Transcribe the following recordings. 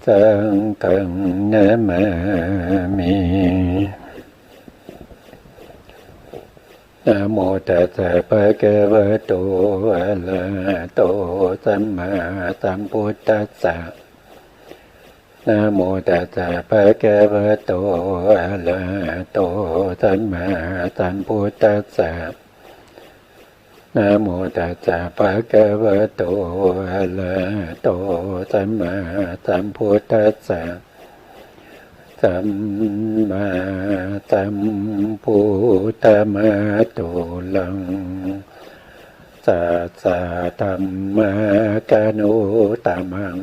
สังฆังนะมามินะโมตัสสะภะคะวะโตอะระหะโตสัมมาสัมพุทธัสสะนะโมตัสสะภะคะวะโตอะระหะโตสัมมาสัมพุทธัสสะนะโมตัสสะภะคะวะโตอะระหะโตสัมมาสัมพุทธัสสะสัมมาสัมพุทธมาตุลังสัสสะธัมมกานุตมัง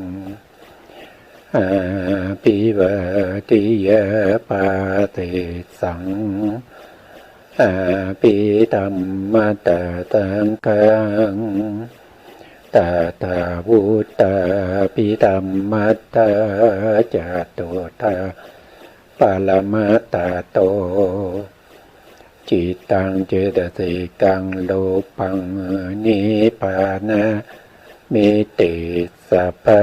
อาภิวาติยาปาติสังอาภิธัมมัตตังกังตถาวุตตาภิธัมมัตตาจตุตาปรมัตตโตจิตตังเจตสิกังโลปังนิพพานะมิติสัพพะ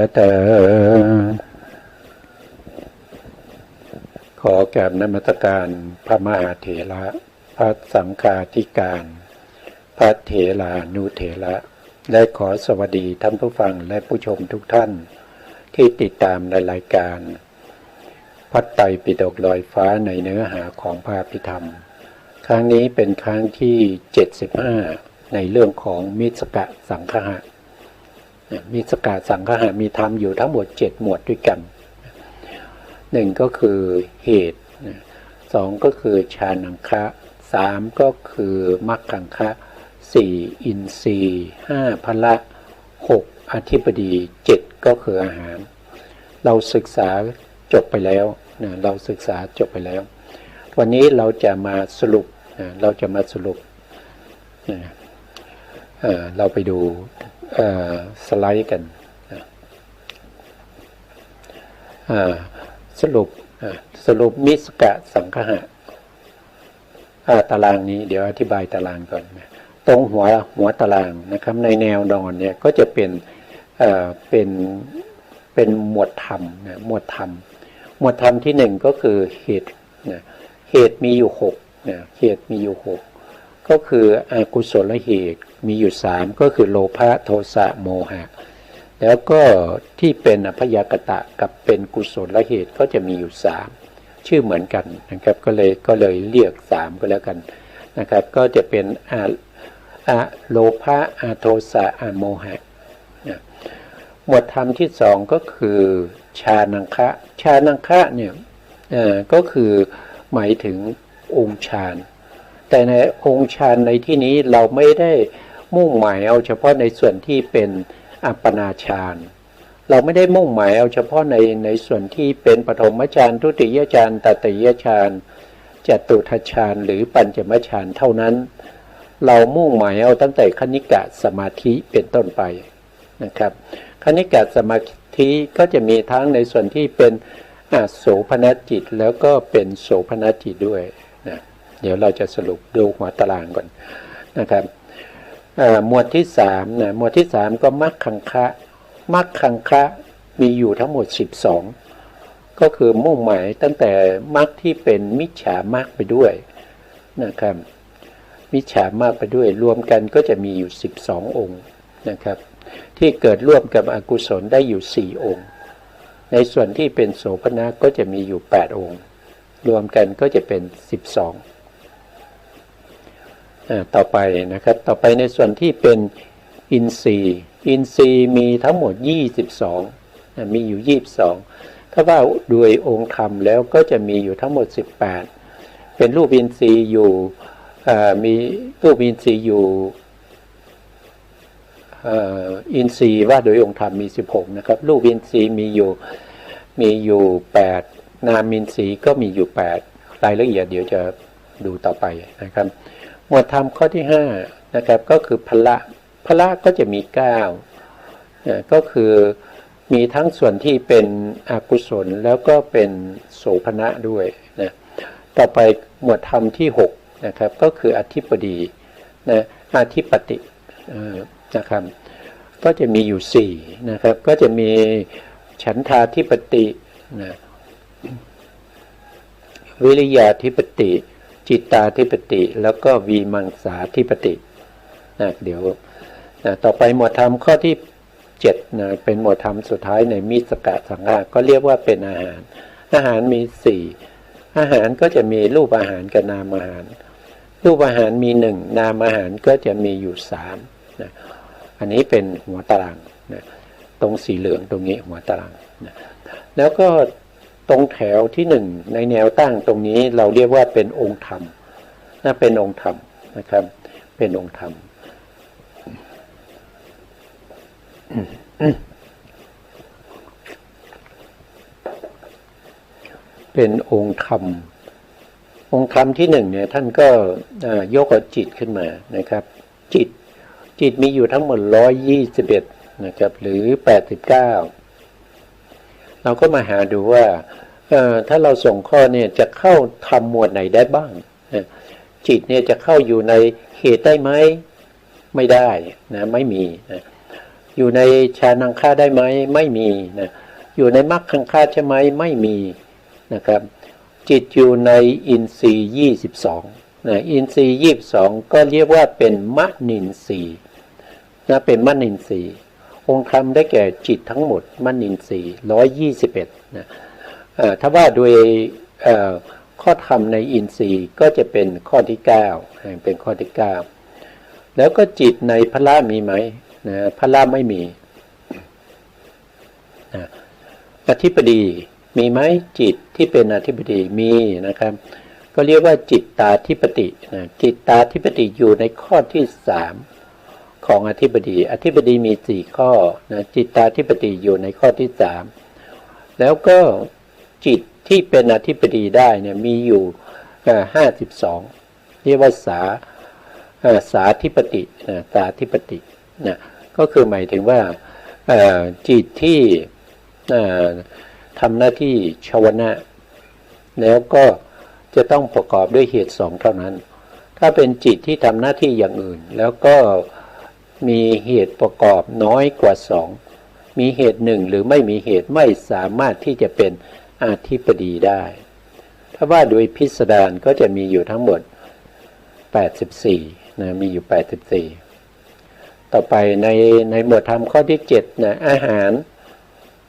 ขอกราบนมัสการพระมหาเถระพระสังฆาธิการพระเถรานุเถระและขอสวัสดีท่านผู้ฟังและผู้ชมทุกท่านที่ติดตามในรายการพระไตรปิฎกลอยฟ้าในเนื้อหาของพระอภิธรรมครั้งนี้เป็นครั้งที่75ในเรื่องของมิสกะสังคหะมิสกะสังคหะมีธรรมอยู่ทั้งหมด7หมวดด้วยกัน1ก็คือเหตุ2ก็คือฌานังคะ3ก็คือมรรคังคะ4อินทรีย์5พละ6อธิปดี7ก็คืออาหารเราศึกษาจบไปแล้วเราศึกษาจบไปแล้ววันนี้เราจะมาสรุปเราไปดูสไลด์กันสรุปมิสกะสังคหะตารางนี้เดี๋ยวอธิบายตารางก่อนตรงหัวตารางนะครับในแนวนอนเนี่ยก็จะเป็นหมวดธรรมนะหมวดธรรมที่1ก็คือเหตุเหตุมีอยู่6เหตุมีอยู่6ก็คืออกุศลเหตุมีอยู่3ก็คือโลภะโทสะโมหะแล้วก็ที่เป็นอภยากตะกับเป็นกุศลเหตุก็จะมีอยู่3ชื่อเหมือนกันนะครับก็เลยเรียก3ก็แล้วกันนะครับก็จะเป็นโลภะโทสะโมหะหมวดธรรมที่2ก็คือฌานังคะเนี่ยก็คือหมายถึงองค์ฌานแต่ในองค์ฌานในที่นี้เราไม่ได้มุ่งหมายเอาเฉพาะในส่วนที่เป็นอัปปนาฌานเราไม่ได้มุ่งหมายเอาเฉพาะในส่วนที่เป็นปฐมฌานทุติยฌานตติยฌานจตุทัชฌานหรือปัญจมฌานเท่านั้นเรามุ่งหมายเอาตั้งแต่คณิกะสมาธิเป็นต้นไปนะครับคณิกะสมาธิก็จะมีทั้งในส่วนที่เป็นโสภณจิตแล้วก็เป็นโสภณจิตด้วยนะเดี๋ยวเราจะสรุปดูหัวตารางก่อนนะครับหมวดที่3นะหมวดที่3ก็มรรคังคะมีอยู่ทั้งหมด12ก็คือมุ่งหมายตั้งแต่มรรคที่เป็นมิจฉามรรคไปด้วยนะครับมิจฉามรรคไปด้วยรวมกันก็จะมีอยู่12องค์นะครับที่เกิดร่วมกับอกุศลได้อยู่4องค์ในส่วนที่เป็นโสภณะก็จะมีอยู่8องค์รวมกันก็จะเป็น12ต่อไปนะครับต่อไปในส่วนที่เป็นอินทรีย์มีทั้งหมด22มีอยู่22ถ้าว่าโดยองค์ธรรมแล้วก็จะมีอยู่ทั้งหมด18เป็นรูปอินทรีย์อยู่มีรูปอินทรีย์อยู่อินทรีย์ว่าโดยองค์ธรรมมี16นะครับรูปอินทรีย์มีอยู่8นามอินทรีย์ก็มีอยู่8รายละเอียดเดี๋ยวจะดูต่อไปนะครับหมวดธรรมข้อที่5นะครับก็คือพละก็จะมี9ก็คือมีทั้งส่วนที่เป็นอกุศลแล้วก็เป็นโสภณะด้วยนะต่อไปหมวดธรรมที่6นะครับก็คืออธิปดีนะอธิปตินะครับก็จะมีอยู่4นะครับก็จะมี ฉันทาธิปตินะวิริยาธิปติจิตตาธิปติแล้วก็วีมังสาธิปตินะเดี๋ยวต่อไปหมวดธรรมข้อที่7นะเป็นหมวดธรรมสุดท้ายในมิสกสังฆะก็เรียกว่าเป็นอาหารอาหารมี4อาหารก็จะมีรูปอาหารกับนามอาหารรูปอาหารมี1นามอาหารก็จะมีอยู่3นะอันนี้เป็นหัวตารางนะตรงสีเหลืองตรงนี้หัวตารางนะแล้วก็ตรงแถวที่1ในแนวตั้งตรงนี้เราเรียกว่าเป็นองค์ธรรมนะเป็นองค์ธรรมนะครับเป็นองค์ธรรมเป็นองค์ธรรมองค์ธรรมที่1เนี่ยท่านก็ยกจิตขึ้นมานะครับจิตมีอยู่ทั้งหมด121นะครับหรือ89เราก็มาหาดูว่าถ้าเราส่งข้อเนี่ยจะเข้าทำหมวดไหนได้บ้างจิตเนี่ยจะเข้าอยู่ในเหตุได้ไหมไม่ได้นะไม่มีนะอยู่ในฌานังฆ่าได้ไหมไม่มีนะอยู่ในมรรคคังฆ่าใช่ไหมไม่มีนะครับจิตอยู่ในอินทรีย์22นะอินทรีย์22ก็เรียกว่าเป็นมนินทรีย์นะเป็นมนินทรีย์องค์ธรรมได้แก่จิตทั้งหมดมนินทรีย์121นะถ้าว่าโดยข้อธรรมในอินทรีย์ก็จะเป็นข้อที่9เป็นข้อที่9แล้วก็จิตในพละมีไหมนะพละไม่มีนะอธิปดีมีไหมจิตที่เป็นอธิปดีมีนะครับก็เรียกว่าจิตตาธิปตินะจิตตาธิปติอยู่ในข้อที่3ของอธิปดีอธิปดีมี4ข้อนะจิตตาธิปติอยู่ในข้อที่3แล้วก็จิตที่เป็นอธิปดีได้เนี่ยมีอยู่52เรียกว่าสาธิปตินะสาธิปตินะก็คือหมายถึงว่าจิตที่ทำหน้าที่ชวนะแล้วก็จะต้องประกอบด้วยเหตุ2เท่านั้นถ้าเป็นจิตที่ทำหน้าที่อย่างอื่นแล้วก็มีเหตุประกอบน้อยกว่า2มีเหตุ1หรือไม่มีเหตุไม่สามารถที่จะเป็นอธิปดีได้ถ้าว่าโดยพิสดารก็จะมีอยู่ทั้งหมด84นะมีอยู่84ต่อไปในหมวดธรรมข้อที่7นะอาหาร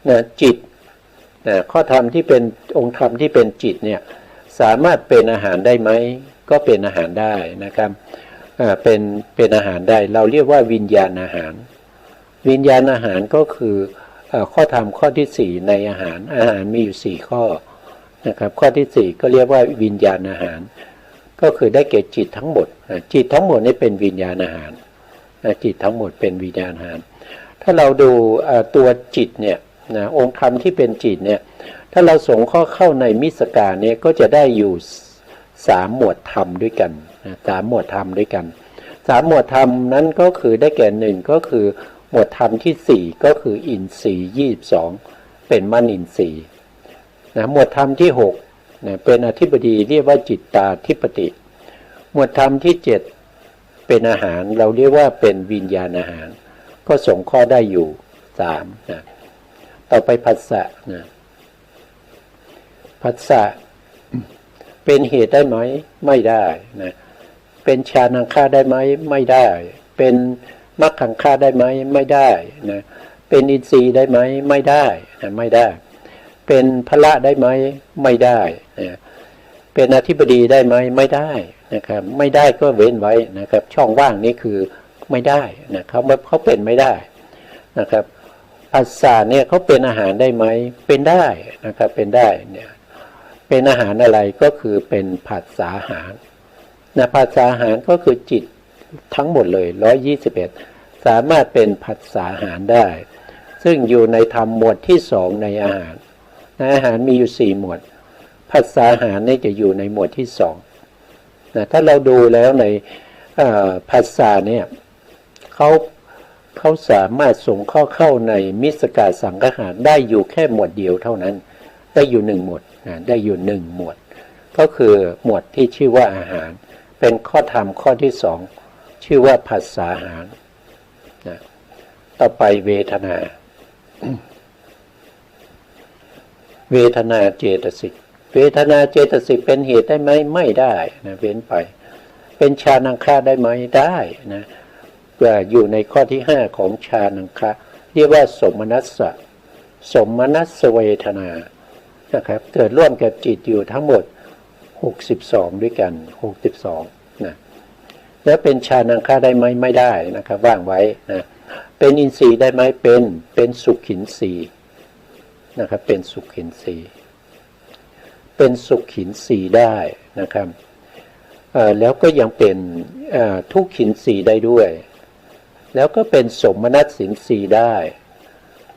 นะจิตนะข้อธรรมที่เป็นองค์ธรรมที่เป็นจิตเนี่ยสามารถเป็นอาหารได้ไหมก็เป็นอาหารได้นะครับเป็นอาหารได้เราเรียกว่าวิญญาณอาหารวิญญาณอาหารก็คือข้อธรรมข้อที่4ในอาหารมีอยู่4ข้อนะครับข้อที่4ก็เรียกว่าวิญญาณอาหารก็คือได้แก่จิตทั้งหมดจิตทั้งหมดนี่เป็นวิญญาณอาหารจิตทั้งหมดเป็นวิญญาณอาหารถ้าเราดูตัวจิตเนี่ยนะองค์ธรรมที่เป็นจิตเนี่ยถ้าเราส่งข้อเข้าในมิสกาเนี่ยก็จะได้อยู่3หมวดธรรมด้วยกัน3หมวดธรรมด้วยกัน3หมวดธรรมนั้นก็คือได้แก่1ก็คือหมวดธรรมที่4ก็คืออินทรีย์22เป็นมนินทรีย์นะหมวดธรรมที่6นะเป็นอธิปดีเรียกว่าจิตตาธิปติหมวดธรรมที่7เป็นอาหารเราเรียกว่าเป็นวิญญาณอาหารก็ส่งข้อได้อยู่3นะต่อไปผัสสะนะผัสสะเป็นเหตุได้ไหมไม่ได้นะเป็นฌานังฆ่าได้ไหมไม่ได้เป็นมรรคังฆ่าได้ไหมไม่ได้นะเป็นอินทรีย์ได้ไหมไม่ได้นะไม่ได้เป็นพละได้ไหมไม่ได้นะเป็นอธิปดีได้ไหมไม่ได้นะครับไม่ได้ก็เว้นไว้นะครับช่องว่างนี้คือไม่ได้นะเขาเป็นไม่ได้นะครับผัสสะเนี่ยเขาเป็นอาหารได้ไหมเป็นได้นะครับเป็นได้เนี่ยเป็นอาหารอะไรก็คือเป็นผัสสะอาหารนะผัสสะอาหารก็คือจิตทั้งหมดเลย121สามารถเป็นผัสสะอาหารได้ซึ่งอยู่ในธรรมหมวดที่2ในอาหารอาหารมีอยู่4หมวดผัสสะอาหารนี่จะอยู่ในหมวดที่2นะถ้าเราดูแล้วในผัสสะเนี่ยเขาสามารถส่งข้อเข้าในมิสกาสังฆหารได้อยู่แค่หมวดเดียวเท่านั้นได้อยู่1หมวดนะได้อยู่1หมวดก็คือหมวดที่ชื่อว่าอาหารเป็นข้อธรรมข้อที่2ชื่อว่าผัสสะอาหารนะต่อไปเวทนา เวทนาเจตสิกเวทนาเจตสิกเป็นเหตุได้ไหมไม่ได้นะเว้นไปเป็นฌานังคะได้ไหมได้นะอยู่ในข้อที่5ของฌานังคะเรียกว่าสมนัสสะสมนัสเวทนานะครับเกิดร่วมกับจิตอยู่ทั้งหมด62ด้วยกัน62นะแล้วเป็นฌานังคะได้ไหมไม่ได้นะครับว่างไว้นะเป็นอินทรีย์ได้ไหมเป็นสุขินทรีย์นะครับเป็นสุขินทรีย์เป็นสุขินทรีย์ได้นะครับแล้วก็ยังเป็นทุกขินทรีย์ได้ด้วยแล้วก็เป็นสมนัสสินทรีย์ได้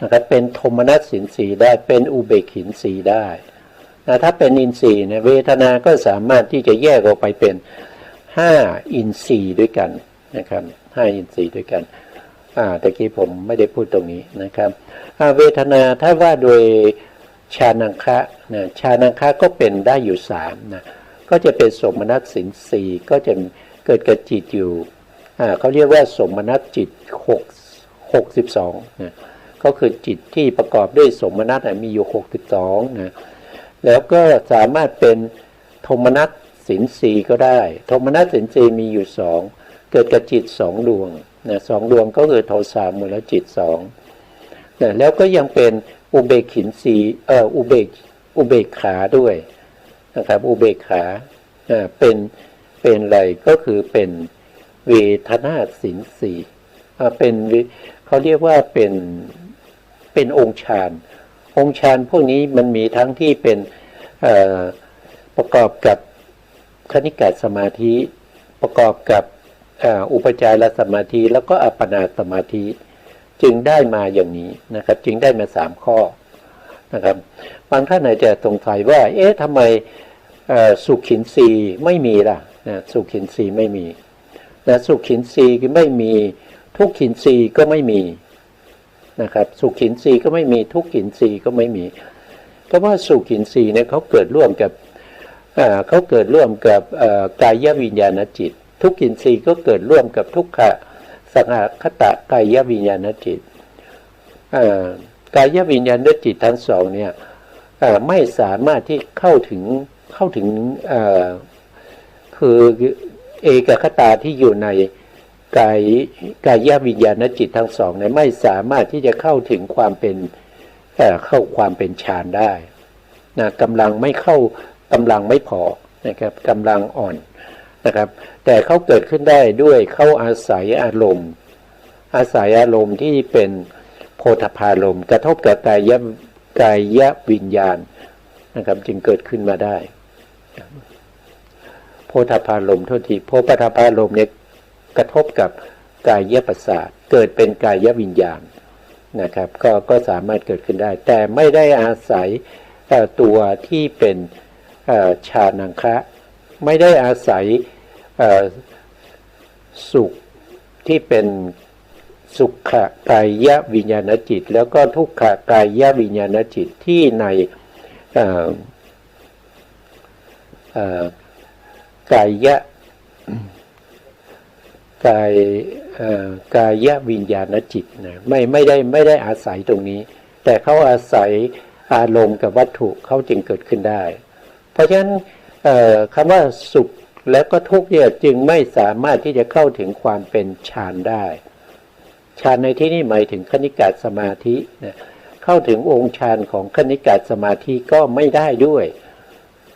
นะครับเป็นโทมนัสสินทรีย์ได้เป็นอุเบกขินทรีย์ได้นะถ้าเป็นอินทรีย์เนี่ยเวทนาก็สามารถที่จะแยกออกไปเป็น5อินทรีย์ด้วยกันนะครับ5อินทรีย์ด้วยกันตะกี้ผมไม่ได้พูดตรงนี้นะครับเวทนาถ้าว่าโดยฌานังคะนะฌานังคะก็เป็นได้อยู่3นะก็จะเป็นสมนัสสินทรีย์ก็จะเกิดกับจิตอยู่เขาเรียกว่าสมนัสจิต62นะก็คือจิตที่ประกอบด้วยสมนัสมีอยู่62นะแล้วก็สามารถเป็นโทมนัสสินทรีย์ก็ได้โทมนัสสินทรีย์มีอยู่2เกิดกับจิต2ดวงนะ2ดวงก็คือโทสะมูลจิต2นะแล้วก็ยังเป็นอุเบกขินทรีย์อุเบกขาด้วยนะครับอุเบกขาเป็นอะไรก็คือเป็นเวทนาสินทรีย์เป็นเขาเรียกว่าเป็นองค์ฌานองค์ฌานพวกนี้มันมีทั้งที่เป็นประกอบกับคณิกะสมาธิประกอบกับอุปจารสมาธิแล้วก็อัปปนาสมาธิจึงได้มาอย่างนี้นะครับจึงได้มา3ข้อนะครับบางท่านอาจจะสงสัยว่าเอ๊ะทำไมสุขินทรีย์ไม่มีล่ะนะสุขินทรีย์ไม่มีนะสุขินทรีย์ไม่มีทุกขินทรีย์ก็ไม่มีนะครับสุขินทรีย์ก็ไม่มีทุกขินทรีย์ก็ไม่มีเพราะว่าสุขินทรีย์เนี่ยเขาเกิดร่วมกับกายวิญญาณจิตทุกขินทรีย์ก็เกิดร่วมกับทุกขสังคตะกายวิญญาณจิตกายวิญญาณจิตทั้งสองเนี่ยไม่สามารถที่เข้าถึงคือเอกคตาที่อยู่ในกายวิญญาณจิตทั้งสองเนี่ยไม่สามารถที่จะเข้าถึงความเป็นฌานได้นะกำลังไม่พอนะครับกำลังอ่อนนะครับแต่เขาเกิดขึ้นได้ด้วยเขาอาศัยอารมณ์ที่เป็นโพธพารมณ์กระทบกับกายวิญญาณนะครับจึงเกิดขึ้นมาได้โพธพารมณ์โทษทีโพธพารมณ์เนี่ยกระทบกับกายประสาทเกิดเป็นกายวิญญาณนะครับก็สามารถเกิดขึ้นได้แต่ไม่ได้อาศัยตัวที่เป็นฌานังคะไม่ได้อาศัยสุขที่เป็นสุขกายวิญญาณจิตแล้วก็ทุกขกายวิญญาณจิตที่ในกายวิญญาณจิตนะไม่ได้อาศัยตรงนี้แต่เขาอาศัยอารมณ์กับวัตถุเขาจึงเกิดขึ้นได้เพราะฉะนั้นคำว่าสุขและก็ทุกข์เนี่ยจึงไม่สามารถที่จะเข้าถึงความเป็นฌานได้ฌานในที่นี้หมายถึงคณิกะสมาธินะเข้าถึงองค์ฌานของคณิกะสมาธิก็ไม่ได้ด้วย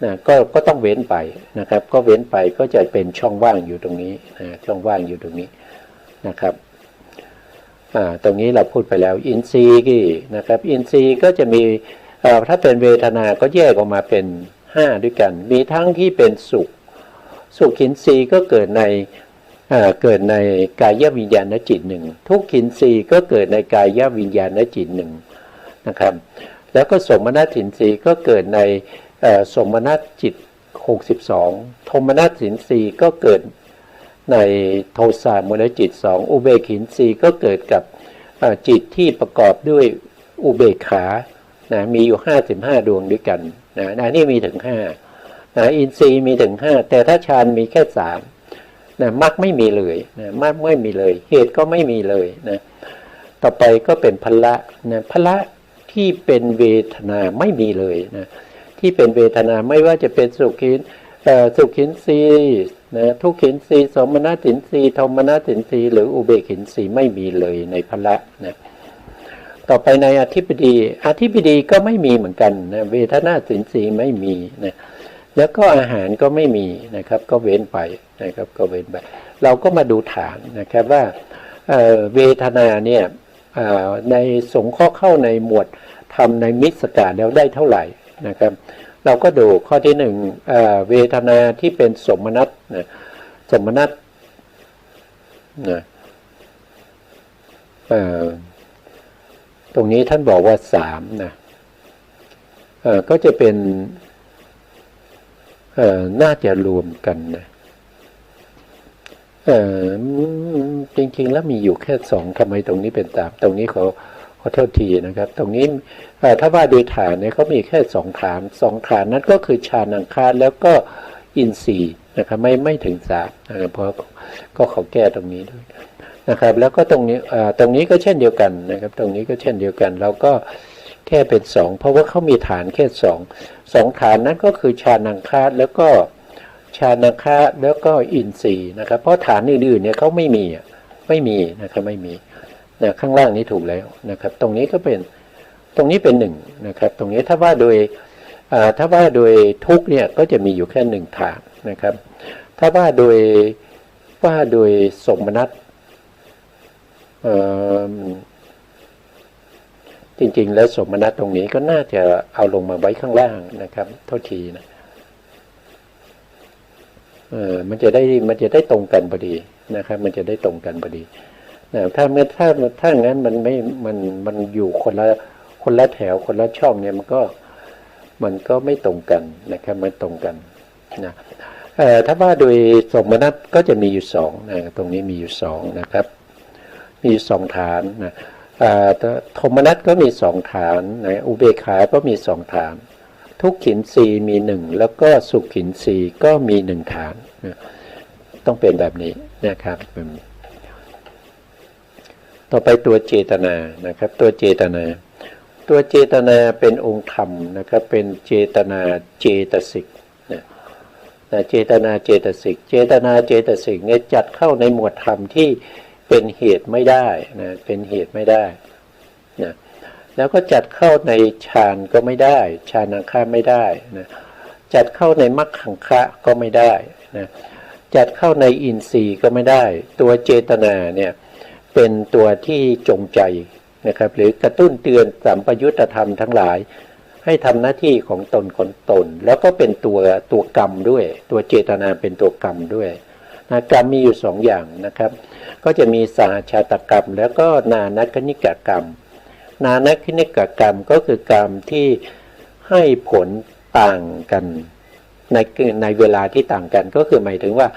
นะก็ต้องเว้นไปนะครับก็เว้นไปก็จะเป็นช่องว่างอยู่ตรงนี้นะช่องว่างอยู่ตรงนี้นะครับตรงนี้เราพูดไปแล้วอินทรีย์นะครับอินทรีย์ก็จะมีถ้าเป็นเวทนาก็แยกออกมาเป็น5ด้วยกันมีทั้งที่เป็นสุขอินทรีย์ก็เกิดในกายวิญญาณจิตหนึ่งทุกขินทรีย์ก็เกิดในกายวิญญาณจิตหนึ่งนะครับแล้วก็สมนัสสินทรีย์ก็เกิดในสมนัสจิต62โทมนัสสินทรีย์ก็เกิดในโทสะมูลจิต2อุเบกขินทรีย์ก็เกิดกับจิตที่ประกอบด้วยอุเบกขานะมีอยู่55ดวงด้วยกันนะนี่มีถึง5นะอินทรีย์มีถึง5แต่ถ้าฌานมีแค่3นะมรรคไม่มีเลยนะมรรคไม่มีเลยเหตุก็ไม่มีเลยนะต่อไปก็เป็นพละนะพละ ที่เป็นเวทนาไม่มีเลยนะที่เป็นเวทนาไม่ว่าจะเป็นสุขินทรีย์นะทุกขินทรีย์สมนัตถินทรีย์โทมนัตถินทรีย์หรืออุเบกขินทรีย์ไม่มีเลยในพละนะต่อไปในอธิปดีก็ไม่มีเหมือนกันนะเวทนาสินทรีย์ไม่มีนะแล้วก็อาหารก็ไม่มีนะครับก็เว้นไปนะครับก็เว้นไปเราก็มาดูฐานนะครับว่าเวทนาเนี่ยในสงเคราะห์เข้าในหมวดธรรมในมิสกาแล้วได้เท่าไหร่นะครับเราก็ดูข้อที่หนึ่งเวทนาที่เป็นสมนัตนะสมนัตนะตรงนี้ท่านบอกว่า3นะก็จะเป็นน่าจะรวมกันนะจริงๆแล้วมีอยู่แค่2ทำไมตรงนี้เป็น3ตรงนี้ขอโทษทีนะครับตรงนี้ถ้าว่าโดยฐานเนี่ยเขามีแค่2ฐานนั้นก็คือฌานังคารแล้วก็อินทรีย์นะครับไม่ถึง3นะครับเพราะก็เขาแก้ตรงนี้ด้วยนะครับแล้วก็ตรงนี้ก็เช่นเดียวกันนะครับตรงนี้ก็เช่นเดียวกันเราก็แค่เป็น2เพราะว่าเขามีฐานแค่2ฐานนั้นก็คือฌานังคารแล้วก็ฌานังคารแล้วก็อินทรีย์นะครับเพราะฐานอื่นๆเนี่ยเขาไม่มีนะครับไม่มีนะข้างล่างนี้ถูกแล้วนะครับตรงนี้ก็เป็นตรงนี้เป็น1นะครับตรงนี้ถ้าว่าโดยทุกเนี่ยก็จะมีอยู่แค่1ฐานนะครับถ้าว่าโดยสมนัตจริงๆแล้วสมนัตตรงนี้ก็น่าจะเอาลงมาไว้ข้างล่างนะครับเท่าทีนะมันจะได้ตรงกันพอดีนะครับมันจะได้ตรงกันพอดีนะถ้างั้นมันอยู่คนละแถวคนละช่องเนี่ยมันก็ไม่ตรงกันนะครับไม่ตรงกันนะถ้าว่าโดยสมนัตก็จะมีอยู่2นะตรงนี้มีอยู่2นะครับมี2ฐานนะโทมนัสก็มี2ฐานนะอุเบกขาก็มี2ฐานทุกขินทรีย์มี1แล้วก็สุขขินทรีย์ก็มี1ฐานนะต้องเป็นแบบนี้นะครับต่อไปตัวเจตนานะครับตัวเจตนาเป็นองค์ธรรมนะครับเป็นเจตนาเจตสิกนะเจตนาเจตสิกเนี่ยจัดเข้าในหมวดธรรมที่เป็นเหตุไม่ได้นะเป็นเหตุไม่ได้นะแล้วก็จัดเข้าในฌานก็ไม่ได้ฌานังคารไม่ได้นะจัดเข้าในมรรคังคะก็ไม่ได้นะจัดเข้าในอินทรีย์ก็ไม่ได้ตัวเจตนาเนี่ยเป็นตัวที่จงใจนะครับหรือกระตุ้นเตือนสัมปยุตธรรมทั้งหลายให้ทำหน้าที่ของตนแล้วก็เป็นตัวกรรมด้วยตัวเจตนาเป็นตัวกรรมด้วยนะกรรมมีอยู่2อย่างนะครับก็จะมีสหชาตกรรมแล้วก็นานัคคณิกกรรมนานัคคณิกกรรมก็คือกรรมที่ให้ผลต่างกันในเวลาที่ต่างกันก็คือหมายถึงว่า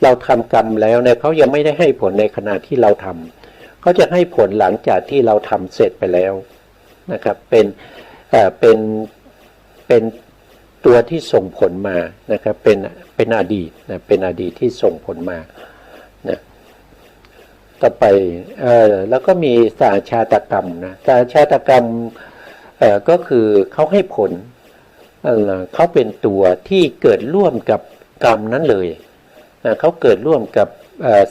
เราทำกรรมแล้วเนี่ยเขายังไม่ได้ให้ผลในขณะที่เราทำเขาจะให้ผลหลังจากที่เราทำเสร็จไปแล้วนะครับเป็นตัวที่ส่งผลมานะครับเป็นอดีตนะเป็นอดีตที่ส่งผลมานะต่อไปแล้วก็มีสหชาตกรรมนะสหชาตกรรมก็คือเขาให้ผลเขาเป็นตัวที่เกิดร่วมกับกรรมนั้นเลยเขาเกิดร่วมกับ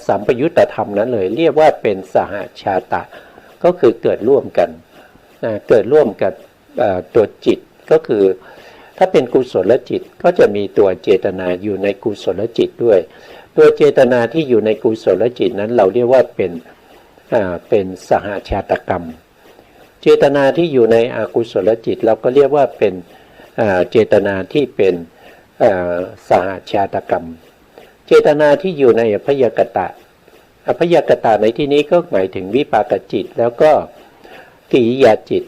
สัมปยุตธรรมนั้นเลยเรียกว่าเป็นสหชาตะก็คือเกิดร่วมกันเกิดร่วมกับตัวจิตก็คือถ้าเป็นกุศลจิตก็จะมีตัวเจตนาอยู่ในกุศลจิตด้วยตัวเจตนาที่อยู่ในกุศลจิตนั้นเราเรียกว่าเป็นสหชาตกรรมเจตนาที่อยู่ในอกุศลจิตเราก็เรียกว่าเป็นเจตนาที่เป็นสหชาตกรรมเจตนาที่อยู่ในอพยกตะในที่นี้ก็หมายถึงวิปากจิตแล้วก็กิริยาจิต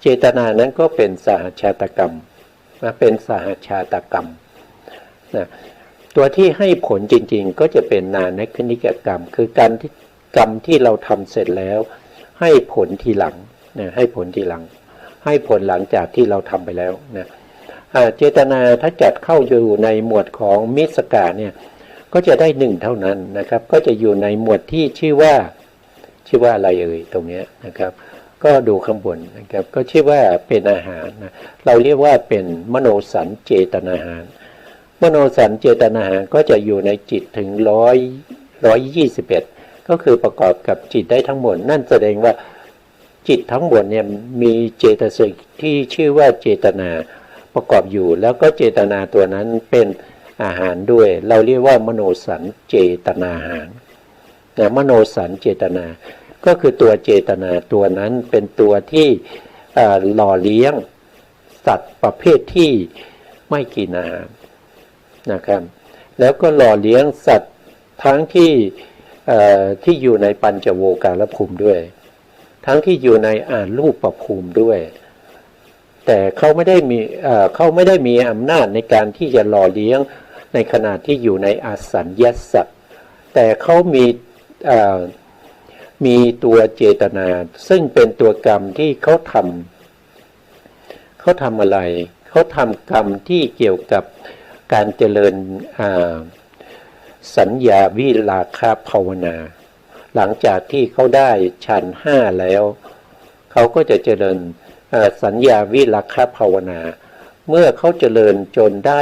เจตนานั้นก็เป็นสหชาตกรรมเป็นสหชาตกรรมนะตัวที่ให้ผลจริงๆก็จะเป็นนานัคคณิกกรรมคือกรรมที่เราทำเสร็จแล้วให้ผลทีหลังนะให้ผลทีหลังให้ผลหลังจากที่เราทำไปแล้วนะเจตนาถ้าจัดเข้าอยู่ในหมวดของมิสกาเนี่ยก็จะได้1เท่านั้นนะครับก็จะอยู่ในหมวดที่ชื่อว่าอะไรเอ่ยตรงนี้นะครับ ก็ดูข้างบนนะครับก็ชื่อว่าเป็นอาหารนะเราเรียกว่าเป็นมโนสัญเจตนาหารมโนสัญเจตนาหารก็จะอยู่ในจิตถึง121ก็คือประกอบกับจิตได้ทั้งหมดนั่นแสดงว่าจิตทั้งหมดเนี่ยมีเจตสิกที่ชื่อว่าเจตนาประกอบอยู่แล้วก็เจตนาตัวนั้นเป็นอาหารด้วยเราเรียกว่ามโนสัญเจตนาหารนะมโนสัญเจตนาก็คือตัวเจตนาตัวนั้นเป็นตัวที่หล่อเลี้ยงสัตว์ประเภทที่ไม่กินอาหารนะครับแล้วก็หล่อเลี้ยงสัตว์ทั้งที่อยู่ในปัญจโวการภูมิด้วยทั้งที่อยู่ในรูปภูมิด้วยแต่เขาไม่ได้มีอำนาจในการที่จะหล่อเลี้ยงในขณะที่อยู่ในอสัญญาสัตว์แต่เขามีตัวเจตนาซึ่งเป็นตัวกรรมที่เขาทำอะไรเขาทำกรรมที่เกี่ยวกับการเจริญสัญญาวิราคะภาวนาหลังจากที่เขาได้ฌาน5แล้วเขาก็จะเจริญสัญญาวิราคะภาวนาเมื่อเขาเจริญจนได้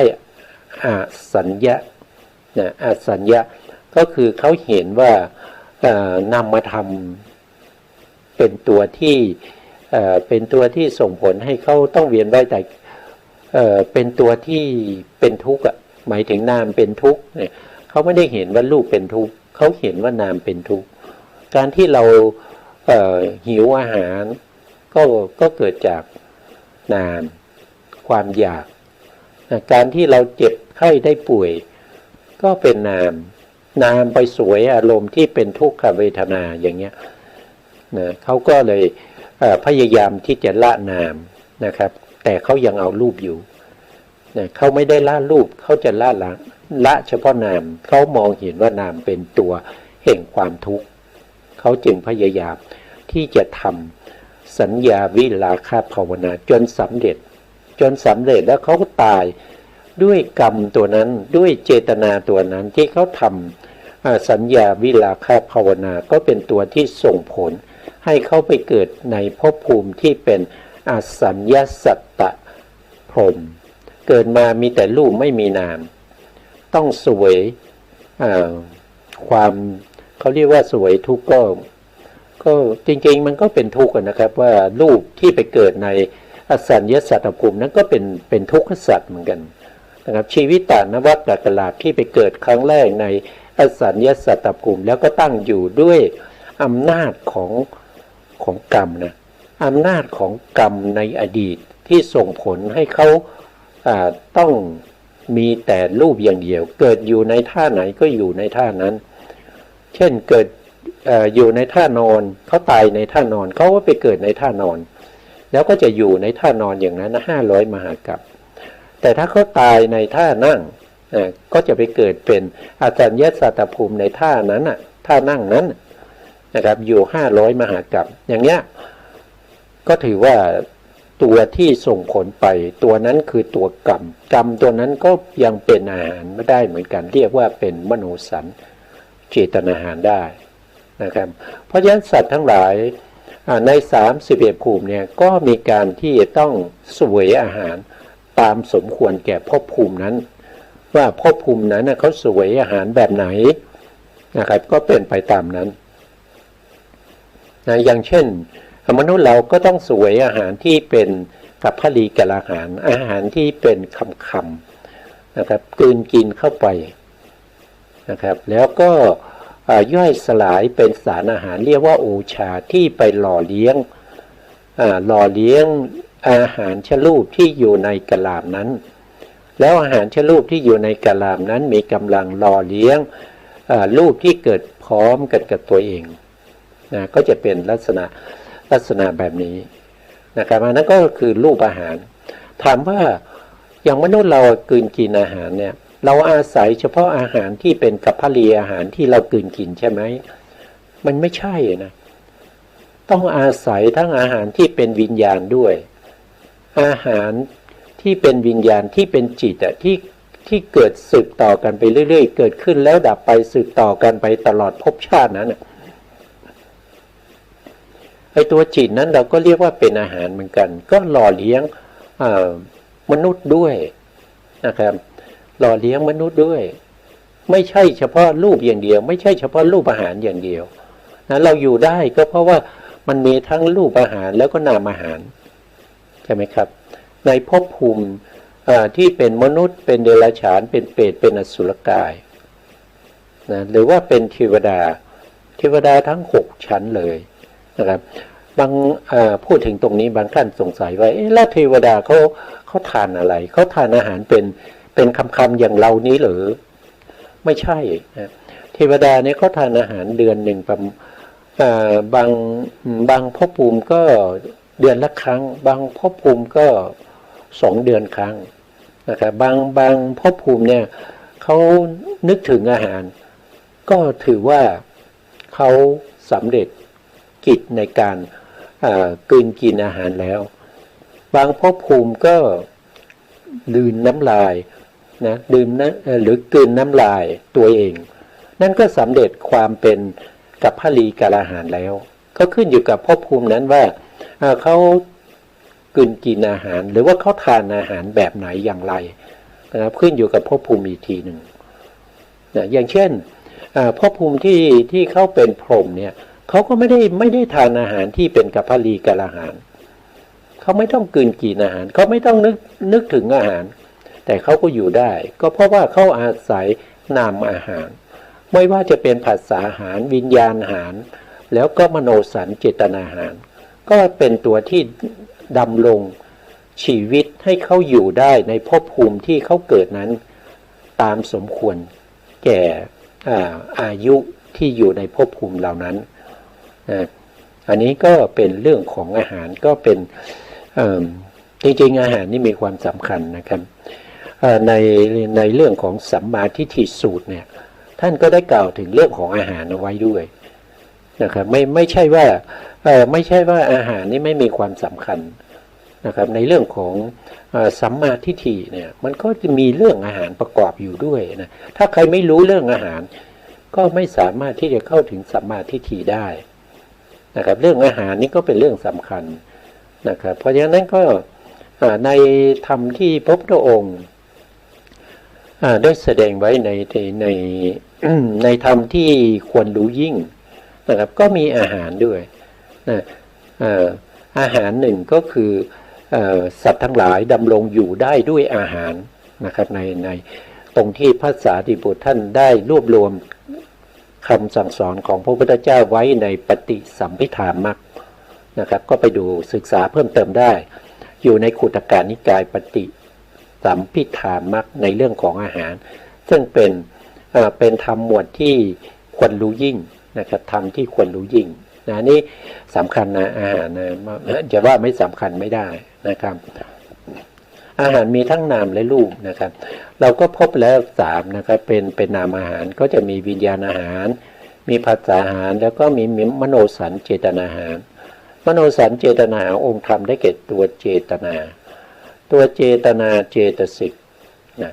สัญญาสัญญาก็คือเขาเห็นว่านามธรรมเป็นตัวที่ส่งผลให้เขาต้องเวียนว่ายตายเป็นตัวที่เป็นทุกข์หมายถึงนามเป็นทุกข์เนี่ยเขาไม่ได้เห็นว่ารูปเป็นทุกข์เขาเห็นว่านามเป็นทุกข์การที่เราหิวอาหารก็เกิดจากนามความอยากการที่เราเจ็บไข้ได้ป่วยก็เป็นนามไปสวยอารมณ์ที่เป็นทุกขเวทนาอย่างเงี้ยนะเขาก็เลยพยายามที่จะละนามนะครับแต่เขายังเอารูปอยู่นะเขาไม่ได้ละรูปเขาจะละเฉพาะนามเขามองเห็นว่านามเป็นตัวแห่งความทุกข์เขาจึงพยายามที่จะทำสัญญาวิราคะภาวนาจนสำเร็จแล้วเขาก็ตายด้วยกรรมตัวนั้นด้วยเจตนาตัวนั้นที่เขาทำสัญญาวิราคะภาวนาก็เป็นตัวที่ส่งผลให้เขาไปเกิดในภพภูมิที่เป็นอสัญญาสัตตพรหมเกิดมามีแต่รูปไม่มีนามต้องเสวยความเขาเรียกว่าเสวยทุกข์ก็จริงๆมันก็เป็นทุกข์นะครับว่ารูปที่ไปเกิดในอสัญญาสัตตภูมินั้นก็เป็นทุกขสัตว์เหมือนกันนะครับชีวิตตานวัฏจักรลาภที่ไปเกิดครั้งแรกในอสัญญาสัตตภูมิแล้วก็ตั้งอยู่ด้วยอำนาจของกรรมนะอำนาจของกรรมในอดีตที่ส่งผลให้เขาต้องมีแต่รูปอย่างเดียวเกิดอยู่ในท่าไหนก็อยู่ในท่านั้นเช่นเกิดอยู่ในท่านอนเขาตายในท่านอนเขาก็ไปเกิดในท่านอนแล้วก็จะอยู่ในท่านอนอย่างนั้น500 มหากัปแต่ถ้าเขาตายในท่านั่งก็จะไปเกิดเป็นอสัญญาสัตตภูมิในท่านั้นท่านั่งนั้นนะครับอยู่500 มหากัปอย่างเนี้ยก็ถือว่าตัวที่ส่งผลไปตัวนั้นคือตัวกรรมตัวนั้นก็ยังเป็นอาหารไม่ได้เหมือนกันเรียกว่าเป็นมโนสัญเจตนาหารได้นะครับเพราะฉะนั้นสัตว์ทั้งหลายใน31ภูมิเนี่ยก็มีการที่ต้องเสวยอาหารตามสมควรแก่ภพภูมินั้นว่าภพภูมินั้นเขาเสวยอาหารแบบไหนนะครับก็เป็นไปตามนั้นนะอย่างเช่นมนุษย์เราก็ต้องเสวยอาหารที่เป็นกัปพลีกะอาหารที่เป็นคำนะครับกลืนกินเข้าไปนะครับแล้วก็ย่อยสลายเป็นสารอาหารเรียกว่าโอชาที่ไปหล่อเลี้ยงอาหารชรูปที่อยู่ในกะลามนั้นแล้วอาหารชรูปที่อยู่ในกะลามนั้นมีกำลังหล่อเลี้ยงรูปที่เกิดพร้อมกันกับตัวเองนะก็จะเป็นลักษณะแบบนี้นะครับอันนั้นก็คือรูปอาหารถามว่าอย่างมนุษย์เรากลืนกินอาหารเนี่ยเราอาศัยเฉพาะอาหารที่เป็นกัปพลีอาหารที่เรากลืนกินใช่ไหมมันไม่ใช่นะต้องอาศัยทั้งอาหารที่เป็นวิญญาณด้วยอาหารที่เป็นวิญญาณที่เป็นจิตที่เกิดสืบต่อกันไปเรื่อยๆเกิดขึ้นแล้วดับไปสืบต่อกันไปตลอดภพชาตินั้น ตัวจิตนั้นเราก็เรียกว่าเป็นอาหารเหมือนกัน ก็หล่อเลี้ยงมนุษย์ด้วยนะครับหล่อเลี้ยงมนุษย์ด้วยไม่ใช่เฉพาะรูปอย่างเดียวไม่ใช่เฉพาะรูปอาหารอย่างเดียวนะเราอยู่ได้ก็เพราะว่ามันมีทั้งรูปอาหารแล้วก็นามอาหารใช่ไหมครับในภพภูมิที่เป็นมนุษย์เป็นเดรัจฉานเป็นเปรตเป็นอสุรกายนะหรือว่าเป็นเทวดาทั้ง6ชั้นเลยนะครับบางพูดถึงตรงนี้บางท่านสงสัยว่าแล้วเทวดาเขาทานอะไรเขาทานอาหารเป็นคำอย่างเรานี้หรือไม่ใช่นะเทวดาเนี่ยเขาทานอาหารเดือนหนึ่งบางภพภูมิก็เดือนละครั้งบางภพภูมิก็2 เดือนครั้งนะครับบางภพภูมิเนี่ยเขานึกถึงอาหารก็ถือว่าเขาสำเร็จกิจในการกลืนกินอาหารแล้วบางภพภูมิก็ลืนน้ำลายนะดื่มนะหรือกลืนน้ำลายตัวเองนั่นก็สำเร็จความเป็นกัปพลีกาลาหารแล้วก็ขึ้นอยู่กับภพภูมินั้นว่าเขากลืนกินอาหารหรือว่าเขาทานอาหารแบบไหนอย่างไรนะครับขึ้นอยู่กับภพภูมิอีกทีหนึ่งนะอย่างเช่นภพภูมิที่เขาเป็นพรหมเนี่ยเขาก็ไม่ได้ทานอาหารที่เป็นกัปพลีกาลาหารเขาไม่ต้องกลืนกินอาหารเขาไม่ต้องนึกถึงอาหารแต่เขาก็อยู่ได้ก็เพราะว่าเขาอาศัยนามอาหารไม่ว่าจะเป็นผัสสะอาหารวิญญาณอาหารแล้วก็มโนสัญเจตนาอาหารก็เป็นตัวที่ดำรงชีวิตให้เขาอยู่ได้ในภพภูมิที่เขาเกิดนั้นตามสมควรแก่อายุที่อยู่ในภพภูมิเหล่านั้นอันนี้ก็เป็นเรื่องของอาหารก็เป็นจริงๆอาหารนี่มีความสำคัญนะครับในเรื่องของสัมมาทิฏฐิสูตรเนี่ยท่านก็ได้กล่าวถึงเรื่องของอาหารเอาไว้ด้วยนะครับไม่ใช่ว่าอาหารนี่ไม่มีความสำคัญนะครับในเรื่องของสัมมาทิฏฐิเนี่ยมันก็จะมีเรื่องอาหารประกอบอยู่ด้วยนะถ้าใครไม่รู้เรื่องอาหารก็ไม่สามารถที่จะเข้าถึงสัมมาทิฏฐิได้นะครับเรื่องอาหารนี่ก็เป็นเรื่องสำคัญนะครับเพราะฉะนั้นก็ในธรรมที่พระพุทธองค์ได้แสดงไว้ในธรรมที่ควรรู้ยิ่งนะครับก็มีอาหารด้วยนะอาหารหนึ่งก็คือสัตว์ทั้งหลายดำรงอยู่ได้ด้วยอาหารนะครับในตรงที่พระสารีบุตรท่านได้รวบรวมคำสั่งสอนของพระพุทธเจ้าไว้ในปฏิสัมภิธามรรคนะครับก็ไปดูศึกษาเพิ่มเติมได้อยู่ในขุตกานิกายปฏิสัมภิธามรรคในเรื่องของอาหารซึ่งเป็นธรรมหมวดที่ควรรู้ยิ่งนะครับธรรมที่ควรรู้ยิ่งนะนี่สำคัญนะอาหารนะจะว่าไม่สำคัญไม่ได้นะครับอาหารมีทั้งนามและรูปนะครับเราก็พบแล้ว3นะครับเป็นนามอาหารก็จะมีวิญญาณอาหารมีผัสสะอาหารแล้วก็มีมโนสัญเจตนาอาหารมโนสัญเจตนาองค์ธรรมได้แก่ตัวเจตนาเจตสิกนะ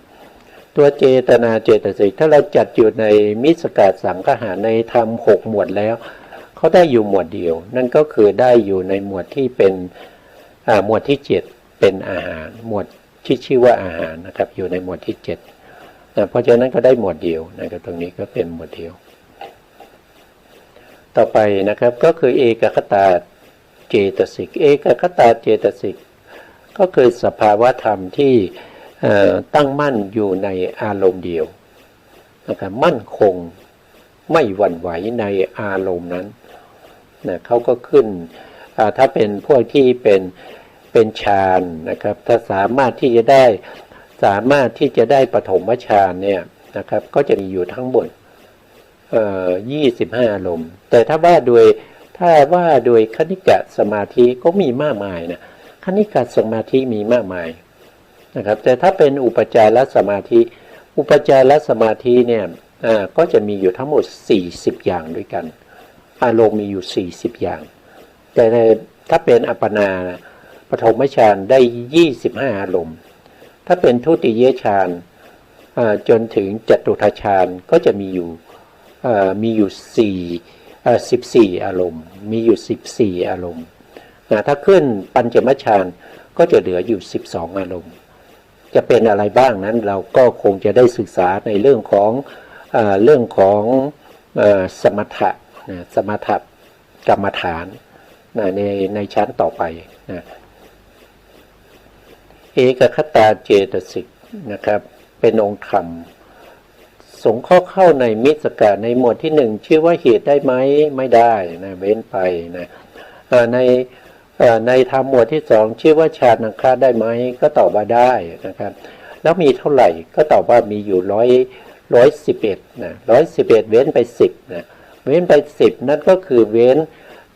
ตัวเจตนาเจตสิกถ้าเราจัดอยู่ในมิสกาสังคหารในธรรม6หมวดแล้วเขาได้อยู่หมวดเดียวนั่นก็คือได้อยู่ในหมวดที่เป็นหมวดที่7เป็นอาหารหมวดที่ชื่อว่าอาหารนะครับอยู่ในหมวดที่7นะเพราะฉะนั้นก็ได้หมวดเดียวนะครับตรงนี้ก็เป็นหมวดเดียวต่อไปนะครับก็คือเอกคตาเจตสิกเอกคตาเจตสิกก็คือสภาวะธรรมที่ตั้งมั่นอยู่ในอารมณ์เดียวนะครับมั่นคงไม่หวั่นไหวในอารมณ์นั้นนะเขาก็ขึ้นถ้าเป็นพวกที่เป็นฌานนะครับถ้าสามารถที่จะได้ปฐมฌานเนี่ยนะครับก็จะมีอยู่ทั้งหมด25อารมณ์แต่ถ้าว่าโดยคณิกะสมาธิก็มีมากมายนะคณิกะสมาธิมีมากมายนะครับแต่ถ้าเป็นอุปจารสมาธิเนี่ยก็จะมีอยู่ทั้งหมด40อย่างด้วยกันอารมณ์มีอยู่40อย่างแต่ถ้าเป็นอัปปนาปฐมฌานได้25อารมณ์ถ้าเป็นทุติยฌานจนถึงจตุตฌานก็จะมีอยู่ 14 อารมณ์มีอยู่14 อารมณ์ถ้าขึ้นปัญจมฌานก็จะเหลืออยู่12 อารมณ์จะเป็นอะไรบ้างนั้นเราก็คงจะได้ศึกษาในเรื่องของสมถะสมถกรรมฐานในชั้นต่อไปนะเอกคตาเจตสิกนะครับเป็นองค์ธรรมสงเคราะห์เข้าในมิสกะในหมวดที่หนึ่งชื่อว่าเหตุได้ไหมไม่ได้นะเว้นไปนะในธรรมหมวดที่สองชื่อว่าฌานอังคาได้ไหมก็ตอบว่าได้นะครับแล้วมีเท่าไหร่ก็ตอบว่ามีอยู่111นะ111เว้นไป10นะเว้นไป10นั่นก็คือเว้น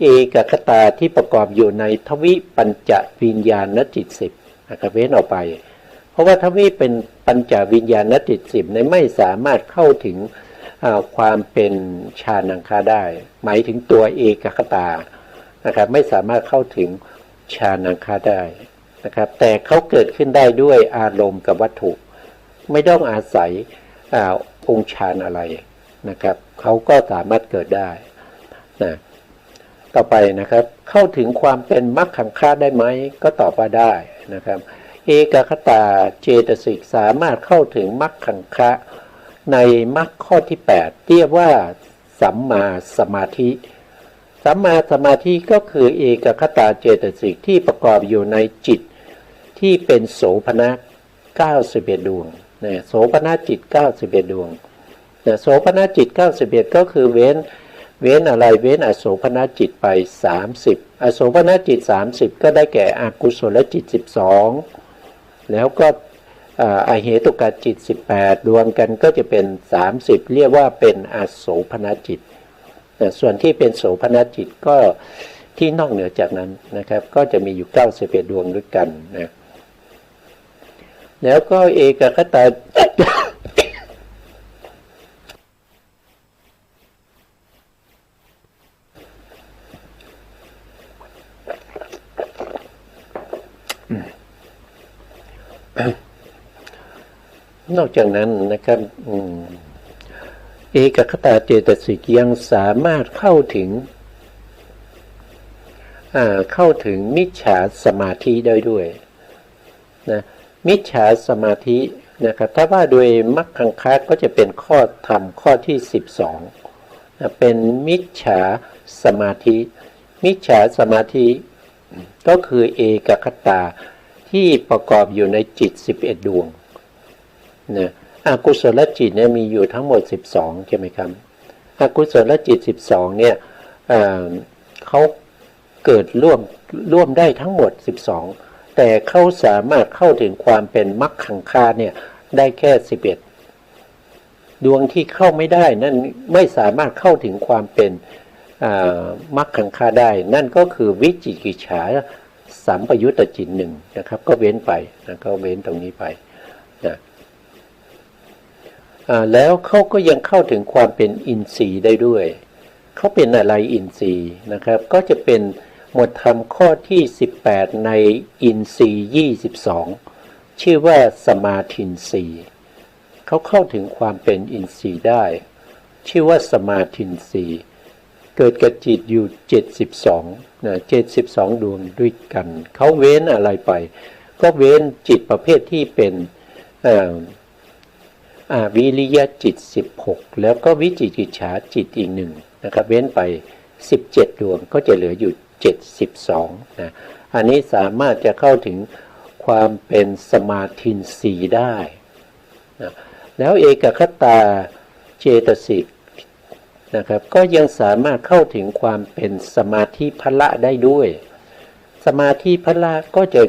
เอกคตาที่ประกอบอยู่ในทวิปัญจวิญญาณจิต10นะครับเว้นออกไปเพราะว่าทวิเป็นปัญจวิญญาณจิต10เนี่ยไม่สามารถเข้าถึงความเป็นฌานังคาได้หมายถึงตัวเอกคตานะครับไม่สามารถเข้าถึงฌานังคาได้นะครับแต่เขาเกิดขึ้นได้ด้วยอารมณ์กับวัตถุไม่ต้องอาศัยองค์ฌานอะไรนะครับเขาก็สามารถเกิดได้นะต่อไปนะครับเข้าถึงความเป็นมรรคขังคะได้ไหมก็ตอบว่าได้นะครับเอกคตาเจตสิกสามารถเข้าถึงมรรคขังคะในมรรคข้อที่8เรียกว่าสัมมาสมาธิสัมมาสมาธิก็คือเอกคตาเจตสิกที่ประกอบอยู่ในจิตที่เป็นโสภณะ91ดวงนะโสภณะจิต91ดวงนะโสภณะจิต91ก็คือเว้นอะไรเว้นอโสภณจิตไป30อโสภณจิต30ก็ได้แก่อกุศลจิต12แล้วก็อเหตุกจิต18รวมกันก็จะเป็น30เรียกว่าเป็นอโสภณจิตส่วนที่เป็นโสภณจิตก็ที่นอกเหนือจากนั้นนะครับก็จะมีอยู่91ดวงด้วยกันนะแล้วก็เอกคตานอกจากนั้นนะครับเอกคตาเจตสิกยังสามารถเข้าถึงมิจฉาสมาธิได้ด้วยนะมิจฉาสมาธินะครับถ้าว่าโดยมรรคขังคะก็จะเป็นข้อธรรมข้อที่12นะเป็นมิจฉาสมาธิมิจฉาสมาธิก็คือเอกคตาที่ประกอบอยู่ในจิต11ดวงนะอกุศลจิตเนี่ยมีอยู่ทั้งหมด12ใช่ไหมครับอกุศลจิต12เนี่ยเขาเกิดร่วมได้ทั้งหมด12แต่เขาสามารถเข้าถึงความเป็นมรรคขังคะเนี่ยได้แค่11ดวงที่เข้าไม่ได้นั่นไม่สามารถเข้าถึงความเป็นมรรคขังคะได้นั่นก็คือวิจิกิจฉาสัมปยุตตจิตหนึ่งนะครับก็เว้นไปนะก็เว้นตรงนี้ไปนะแล้วเขาก็ยังเข้าถึงความเป็นอินทรีย์ได้ด้วยเขาเป็นอะไรอินทรีย์นะครับก็จะเป็นหมวดธรรมข้อที่18ในอินทรีย์22ชื่อว่าสมาธินทรีย์เขาเข้าถึงความเป็นอินทรีย์ได้ชื่อว่าสมาธินทรีย์เกิดกับจิตอยู่72นะ72ดวงด้วยกันเขาเว้นอะไรไปก็เว้นจิตประเภทที่เป็นวิริยะจิต16แล้วก็วิจิกิจฉาจิตอีกหนึ่งนะครับเว้นไป17ดวงก็จะเหลืออยู่72นะอันนี้สามารถจะเข้าถึงความเป็นสมาธิสีได้นะแล้วเอกคตาเจตสิกนะครับก็ยังสามารถเข้าถึงความเป็นสมาธิพละได้ด้วยสมาธิพละก็จะ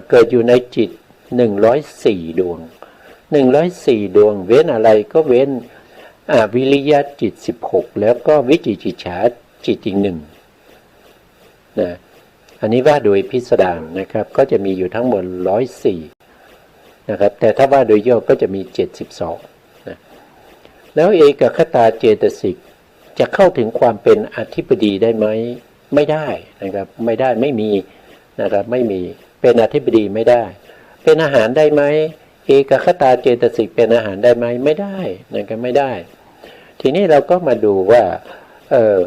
เกิดอยู่ในจิต104ดวง104ดวงเว้นอะไรก็เว้นวิริยะจิต16แล้วก็วิจิกิจฉาจิตอีกหนึ่งนะอันนี้ว่าโดยพิสดารนะครับก็จะมีอยู่ทั้งหมด104นะครับแต่ถ้าว่าโดยย่อก็จะมี72นะแล้วเอกคตาเจตสิกจะเข้าถึงความเป็นอธิปดีได้ไหมไม่ได้นะครับไม่ได้ไม่มีนะครับไม่มีเป็นอธิปดีไม่ได้เป็นอาหารได้ไหมเอกคตาเจตสิกเป็นอาหารได้ไหมไม่ได้นะครับไม่ได้ทีนี้เราก็มาดูว่า เอ่อ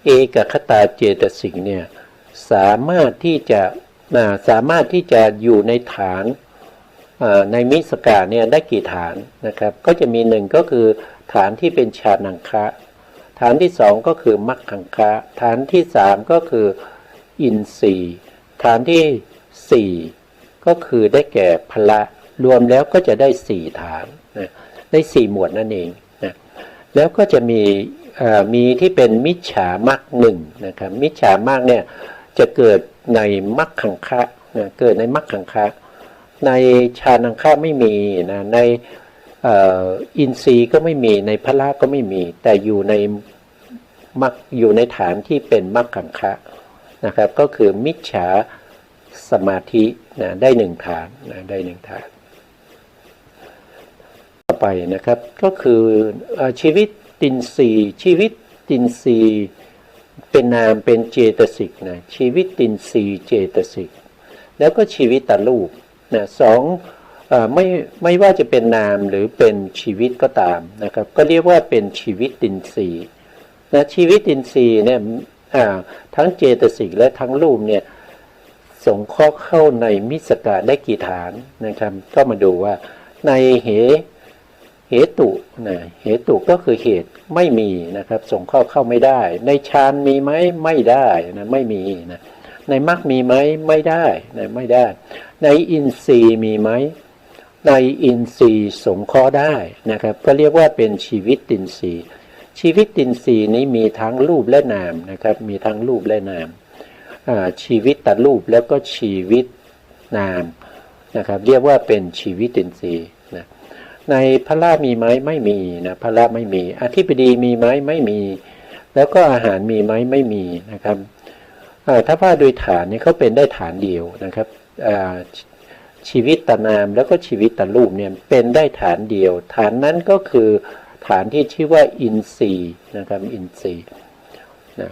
เอกคตาเจตสิกเนี่ยสามารถที่จะอยู่ในฐานในมิสกาเนี่ยได้กี่ฐานนะครับก็จะมีหนึ่งก็คือฐานที่เป็นฌานังคะฐานที่สองก็คือมัคคังคะฐานที่สามก็คืออินทรีย์ฐานที่สี่ก็คือได้แก่พละรวมแล้วก็จะได้สี่ฐานนะได้สี่หมวดนั่นเองนะแล้วก็จะมีที่เป็นมิจฉามรรคหนึ่งนะครับมิจฉามรรคเนี่ยจะเกิดในมัคคังคะนะเกิดในมัคคังคะในฌานังคะไม่มีนะในอินทรีย์ก็ไม่มีในพละก็ไม่มีแต่อยู่ในฐานที่เป็นมัคคังคะนะครับก็คือมิจฉาสมาธินะได้หนึ่งฐานนะได้หนึ่งฐานต่อไปนะครับก็คือชีวิตตินทรีย์ชีวิตตินทรีย์เป็นนามเป็นเจตสิกนะชีวิตตินทรีย์เจตสิกแล้วก็ชีวิตตรูปนะสองไม่ว่าจะเป็นนามหรือเป็นชีวิตก็ตามนะครับก็เรียกว่าเป็นชีวิตตินทรีย์นะชีวิตตินทรีย์เนี่ยทั้งเจตสิกและทั้งรูปเนี่ยสงเคราะห์เข้าในมิสกาได้กี่ฐานนะครับก็มาดูว่าในเหตุนะเหตุก็คือเหตุไม่มีนะครับสงเคราะห์เข้าไม่ได้ในฌานมีไหมไม่ได้นะไม่มีนะในมรรคมีไหมไม่ได้นะไม่ได้ในอินทรีย์มีไหมในอินทรีย์สงเคราะห์ได้นะครับก็เรียกว่าเป็นชีวิตตินทรีย์ชีวิตตินทรีย์นี้มีทั้งรูปและนามนะครับมีทั้งรูปและนามชีวิตตรูปแล้วก็ชีวิตนามนะครับเรียกว่าเป็นชีวิตตินทรีย์นะในพละมีไหมไม่มีนะพละไม่มีอธิปดีมีไหมไม่มีแล้วก็อาหารมีไหมไม่มีนะครับถ้าว่าโดยฐานนี้เขาเป็นได้ฐานเดียวนะครับชีวิตตนามแล้วก็ชีวิตตรูปเนี่ยเป็นได้ฐานเดียวฐานนั้นก็คือฐานที่ชื่อว่าอินทรีย์นะครับอินทรีย์นะ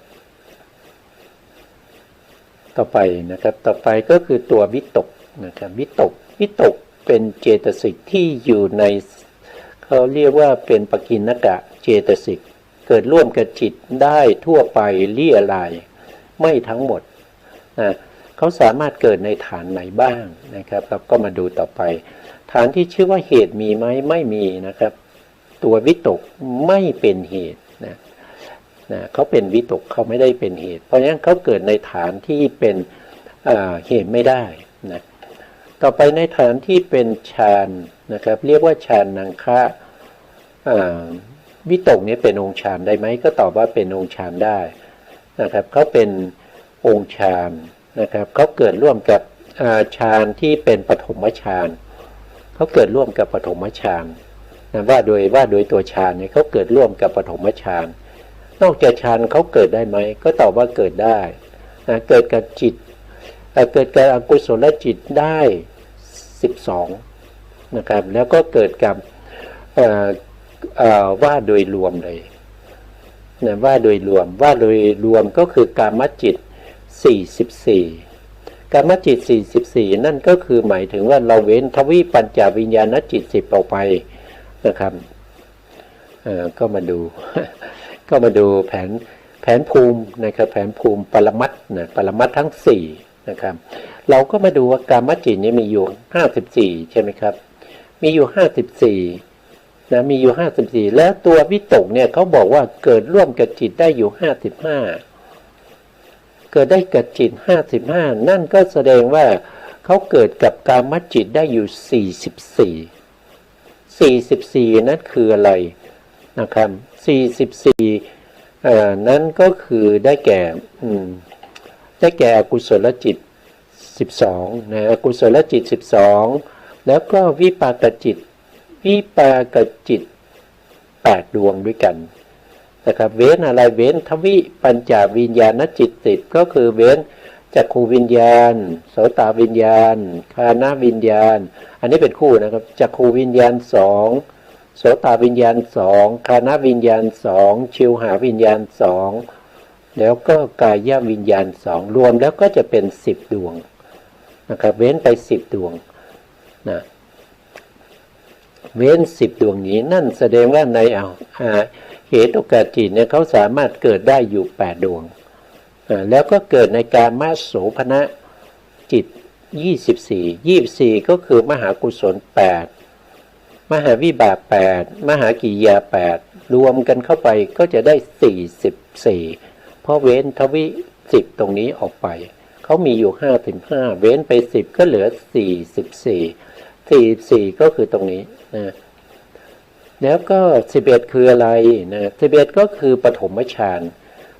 ต่อไปนะครับต่อไปก็คือตัววิตกนะครับวิตกเป็นเจตสิกที่อยู่ในเขาเรียกว่าเป็นปกิณกะเจตสิกเกิดร่วมกับจิตได้ทั่วไปเลี่ยลายไม่ทั้งหมดนะเขาสามารถเกิดในฐานไหนบ้างนะครับเราก็มาดูต่อไปฐานที่ชื่อว่าเหตุมีไหมไม่มีนะครับตัววิตกไม่เป็นเหตุนะเขาเป็นวิตกเขาไม่ได้เป็นเหตุเพราะฉะนั้นเขาเกิดในฐานที่เป็นเหตุไม่ได้นะต่อไปในฐานที่เป็นฌานนะครับเรียกว่าฌานนังคะวิตกนี้เป็นองค์ฌานได้ไหมก็ตอบว่าเป็นองค์ฌานได้นะครับเขาเป็นองค์ฌานนะครับเขาเกิดร่วมกับฌานที่เป็นปฐมฌานเขาเกิดร่วมกับปฐมฌานนะว่าโดยตัวฌานเนี่ยเขาเกิดร่วมกับปฐมฌานนอกจากฌานเขาเกิดได้ไหมก็ตอบว่าเกิดได้นะเกิดกับจิตเกิดกับอกุศลจิตได้12นะครับแล้วก็เกิดกับว่าโดยรวมเลยนะว่าโดยรวมก็คือกามจิต44กามจิต44นั่นก็คือหมายถึงว่าเราเว้นทวิปัญจวิญญาณจิต10ออกไปนะครับก็มาดูแผนภูมินะครับแผนภูมิปรมัตถ์นะปรมัตถ์ทั้ง4นะครับเราก็มาดูว่ากามจิตนี้มีอยู่54ใช่ไหมครับมีอยู่54นะมีอยู่54แล้วตัววิตกเนี่ยเขาบอกว่าเกิดร่วมกับจิตได้อยู่55เกิดได้กับจิต55นั่นก็แสดงว่าเขาเกิดกับกามจิตได้อยู่44นั่นคืออะไรนะครับ44นั้นก็คือได้แก่อกุศลจิต12นะอกุศลจิต12แล้วก็วิปากจิต8ดวงด้วยกันนะครับเว้นอะไรเว้นทวิปัญจวิญญาณจิต10ก็คือเว้นจักขูวิญญาณโสตวิญญาณคานวิญญาณอันนี้เป็นคู่นะครับจักขูวิญญาณ2โสตวิญญาณ2คานวิญญาณ2ชิวหาวิญญาณ2แล้วก็กายวิญญาณ2รวมแล้วก็จะเป็น10ดวงนะครับเว้นไป10ดวงนะเว้น10ดวงนี้นั่นแสดงว่าใน เหตุโอกาสจิตเนี่ยเขาสามารถเกิดได้อยู่8ดวงแล้วก็เกิดในกามโสภณจิต24ก็คือมหากุศล8มหาวิบาก8มหากิริยา8รวมกันเข้าไปก็จะได้44เพราะเว้นทวิ10ตรงนี้ออกไปเขามีอยู่55เว้นไป10ก็เหลือ44ก็คือตรงนี้นะแล้วก็11คืออะไรนะ11ก็คือปฐมฌาน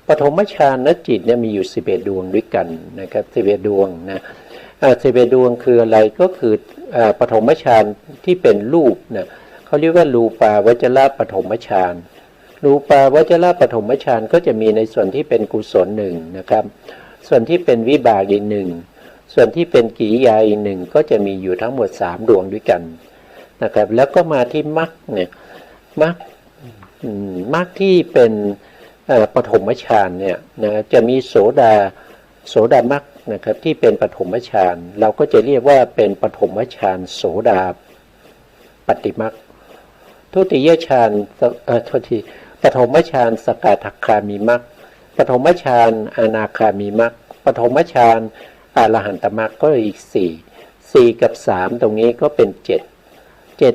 ปฐมฌานนะจิตเนี่ยมีอยู่11ดวงด้วยกันนะครับ11ดวงนะ11ดวงคืออะไรก็คือปฐมฌานที่เป็นรูปนะเขาเรียกว่ารูปาวจรปฐมฌานรูปาวจรปฐมฌานก็จะมีในส่วนที่เป็นกุศลหนึ่งนะครับส่วนที่เป็นวิบากอีกหนึ่งส่วนที่เป็นกิริยาอีกหนึ่งก็จะมีอยู่ทั้งหมด3ดวงด้วยกันนะครับแล้วก็มาที่มรรคเนี่ยมรรคที่เป็นปฐมฌานเนี่ยนะจะมีโสดามรรคนะครับที่เป็นปฐมฌานเราก็จะเรียกว่าเป็นปฐมฌานโสดาปัตติมรรคทุติยฌานปฐมฌานสกทาคามีมรรคปฐมฌานอนาคามีมรรคปฐมฌานอรหันตมรรคก็อีก4กับ3ตรงนี้ก็เป็น7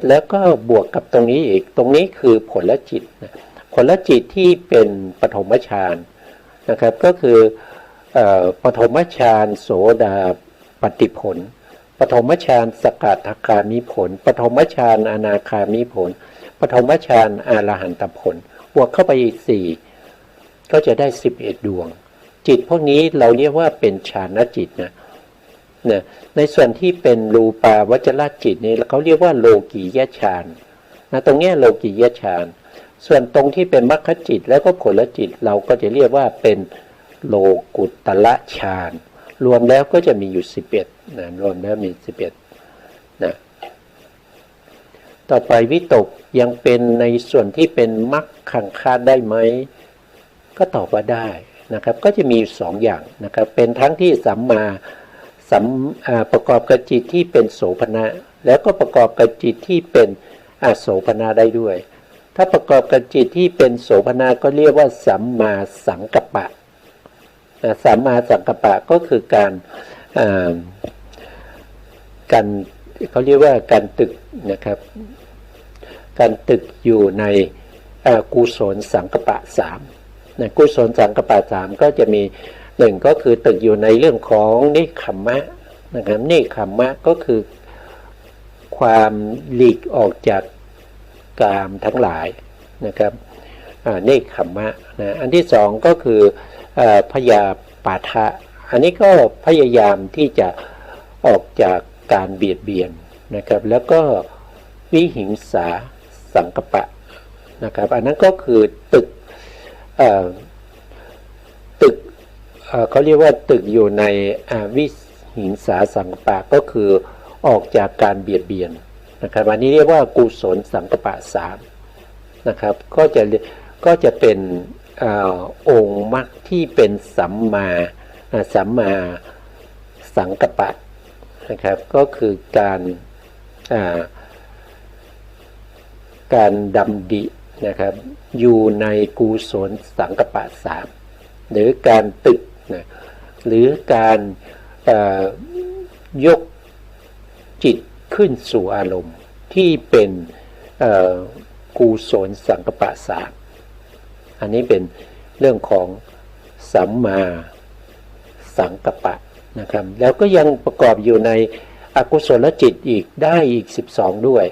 แล้วก็บวกกับตรงนี้อีกตรงนี้คือผลจิตผลจิตที่เป็นปฐมฌานนะครับก็คือปฐมฌานโสดาปัตติผลปฐมฌานสกทาคามิผลปฐมฌานอนาคามิผลปฐมฌานอรหันตผลบวกเข้าไปอีก4ก็จะได้11ดวงจิตพวกนี้เราเรียกว่าเป็นฌานจิตนะในส่วนที่เป็นรูปาวจรจิตนี่เขาเรียกว่าโลกียฌานนะตรงนี้โลกียฌานส่วนตรงที่เป็นมรรคจิตแล้วก็ผลจิตเราก็จะเรียกว่าเป็นโลกุตตรฌานรวมแล้วก็จะมีอยู่11นะรวมแล้วมี11นะต่อไปวิตกยังเป็นในส่วนที่เป็นมรรคขังคาได้ไหมก็ตอบว่าได้นะครับก็จะมี2อย่างนะครับเป็นทั้งที่สัมมาประกอบกับจิตที่เป็นโสภณะแล้วก็ประกอบกับจิตที่เป็นอโสภณะได้ด้วยถ้าประกอบกับจิตที่เป็นโสภณะก็เรียกว่าสัมมาสังกัปปะสัมมาสังกัปปะก็คือการเขาเรียกว่าการตึกนะครับการตึกอยู่ในกุศลสังกัปปะ3นะกุศลสังกัปปะ3ก็จะมี1ก็คือตึกอยู่ในเรื่องของเนคขมมะนะครับเนคขมมะก็คือความหลีกออกจากกามทั้งหลายนะครับเนคขมมะนะอันที่2ก็คือพยาปาทะอันนี้ก็พยายามที่จะออกจากการเบียดเบียนนะครับแล้วก็วิหิงสาสังกัปปะนะครับอันนั้นก็คือตึกเขาเรียกว่าตึกอยู่ในวิหิงสาสังกัปปะก็คือออกจากการเบียดเบียนนะครับอันนี้เรียกว่ากุศลสังกัปปะ3นะครับก็จะเป็นองค์มรรคที่เป็นสัมมาสังกัปปะนะครับก็คือการดำดินะครับอยู่ในกุศลสังกัปปะ3หรือการตึกนะหรือการยกจิตขึ้นสู่อารมณ์ที่เป็นกุศลสังกัปปะ3อันนี้เป็นเรื่องของสัมมาสังกัปปะนะครับแล้วก็ยังประกอบอยู่ในอกุศลจิตอีกได้อีก12ด้วย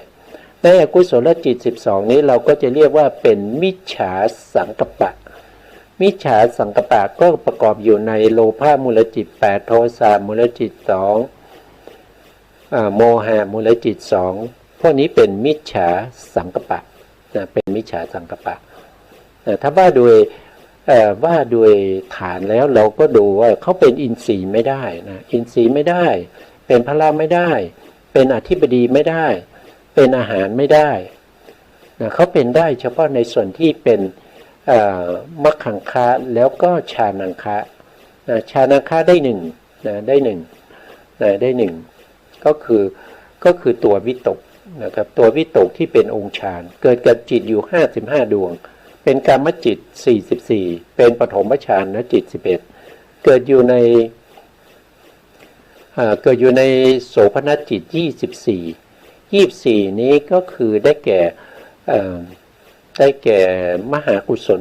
ในอกุศลจิต12นี้เราก็จะเรียกว่าเป็นมิจฉาสังกัปปะมิจฉาสังกัปปะก็ประกอบอยู่ในโลภะมูลจิต8โทสะมูลจิต2โมหะมูลจิต2พวกนี้เป็นมิจฉาสังกัปปะนะเป็นมิจฉาสังกัปปะถ้าว่าโดยฐานแล้วเราก็ดูว่าเขาเป็นอินทรีย์ไม่ได้นะอินทรีย์ไม่ได้เป็นพละไม่ได้เป็นอธิบดีไม่ได้เป็นอาหารไม่ได้นะเขาเป็นได้เฉพาะในส่วนที่เป็นมรรคังคะแล้วก็ฌานังคะฌานังคะได้1นะได้1ก็คือตัววิตกนะครับตัววิตกที่เป็นองค์ฌานเกิดกับจิตอยู่55ดวง เป็นกามจิต44เป็นปฐมฌานจิต11เกิดอยู่ในโสภณจิต24นี้ก็คือได้แก่มหากุศล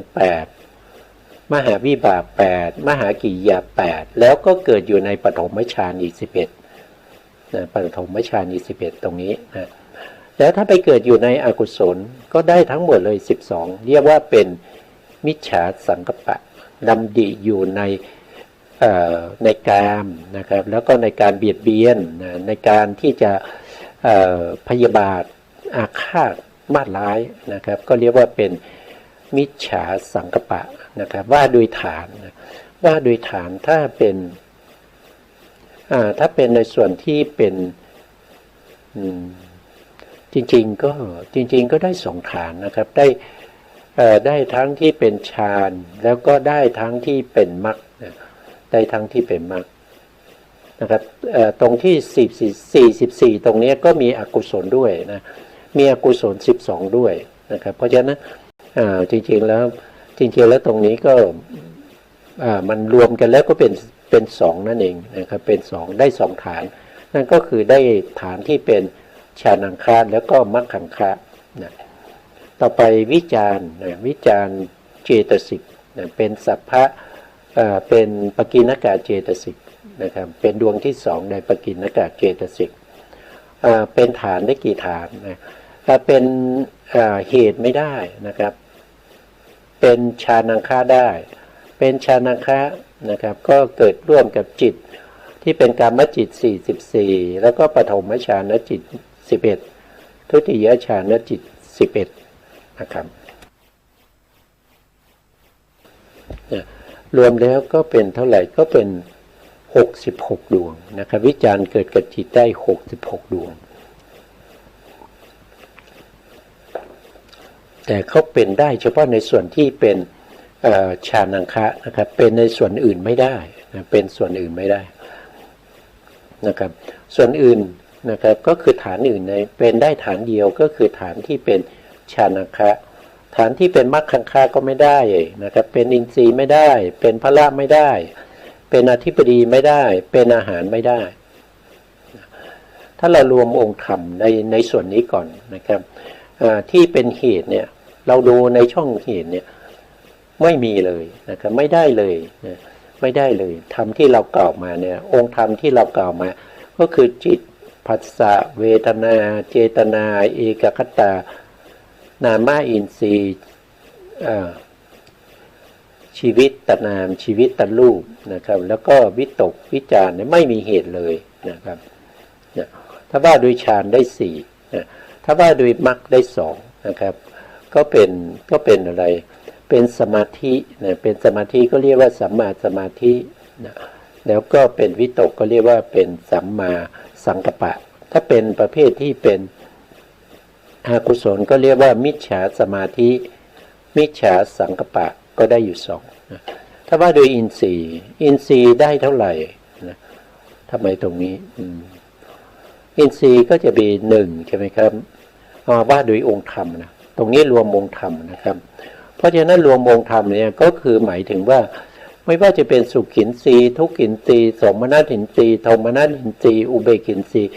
8มหาวิบาก8มหากิริยา8แล้วก็เกิดอยู่ในปฐมฌานอีก11นะปฐมฌานอีก11ตรงนี้นะแล้วถ้าไปเกิดอยู่ในอกุศลก็ได้ทั้งหมดเลย12เรียกว่าเป็นมิจฉาสังกัปปะดำดิอยู่ในกามนะครับแล้วก็ในการเบียดเบียนในการที่จะพยาบาทอาฆาตมาดร้ายนะครับก็เรียกว่าเป็นมิจฉาสังกัปปะนะครับว่าโดยฐานถ้าเป็นในส่วนที่เป็นจริงๆก็ได้สองฐานนะครับได้ทั้งที่เป็นฌานแล้วก็ได้ทั้งที่เป็นมรรคได้ทั้งที่เป็นมรรคนะครับตรงที่44ตรงนี้ก็มีอกุศลด้วยนะมีอกุศล12ด้วยนะครับเพราะฉะนั้นจริงๆแล้วตรงนี้ก็มันรวมกันแล้วก็เป็น2นั่นเองนะครับเป็น2ได้2ฐานนั่นก็คือได้ฐานที่เป็นฌานังคาแล้วก็มรรคังคะนะต่อไปวิจารเจตสิกนะเป็นสัพพะเป็นปกิณกะเจตสิกนะครับเป็นดวงที่2ในปกิณกะเจตสิกเป็นฐานได้กี่ฐานนะถ้าเป็นเหตุไม่ได้นะครับเป็นฌานังคาได้เป็นฌานังคะนะครับก็เกิดร่วมกับจิตที่เป็นกามจิต44แล้วก็ปฐมฌานจิต11ทุติยฌานจิต11นะครับรวมแล้วก็เป็นเท่าไหร่ก็เป็น66ดวงนะครับวิจารณ์เกิดกับจิตได้66ดวงแต่เขาเป็นได้เฉพาะในส่วนที่เป็นฌานังคะนะครับเป็นในส่วนอื่นไม่ได้นะเป็นส่วนอื่นไม่ได้นะครับส่วนอื่นนะครับก็คือฐานอื่นในเป็นได้ฐานเดียวก็คือฐานที่เป็นฌานังคะฐานที่เป็นมรรคังคะก็ไม่ได้นะครับเป็นอินทรีย์ไม่ได้เป็นพละไม่ได้เป็นอธิปดีไม่ได้เป็นอาหารไม่ได้ถ้าเรารวมองค์ธรรมในส่วนนี้ก่อนนะครับที่เป็นเหตุเนี่ยเราดูในช่องเหตุเนี่ยไม่มีเลยนะครับไม่ได้เลยนะไม่ได้เลยธรรมที่เรากล่าวมาเนี่ยองค์ธรรมที่เรากล่าวมาก็คือจิตผัสสะเวทนาเจตนาเอกคตานามอินทรีย์ชีวิตตนามชีวิตตรูปนะครับแล้วก็วิตกวิจารณ์ไม่มีเหตุเลยนะครับถ้าว่าโดยฌานได้4นะถ้าว่าโดยมรรคได้2นะครับก็เป็นอะไรเป็นสมาธินะเป็นสมาธิก็เรียกว่าสัมมาสมาธินะแล้วก็เป็นวิตกก็เรียกว่าเป็นสัมมาสังกัปปะถ้าเป็นประเภทที่เป็นอกุศลก็เรียกว่ามิจฉาสมาธิมิจฉาสังกัปปะก็ได้อยู่2นะถ้าว่าโดยอินทรีย์ได้เท่าไหร่นะทำไมตรงนี้อินทรีย์ก็จะมี1ใช่ไหมครับว่าโดยองค์ธรรมนะตรงนี้รวมองค์ธรรมนะครับเพราะฉะนั้นรวมองค์ธรรมเนี่ยก็คือหมายถึงว่าไม่ว่าจะเป็นสุขินทรีย์ทุกขินทรีย์สมนัตถินทรีย์โทมนัตถินทรีย์อุเบกขินทรีย์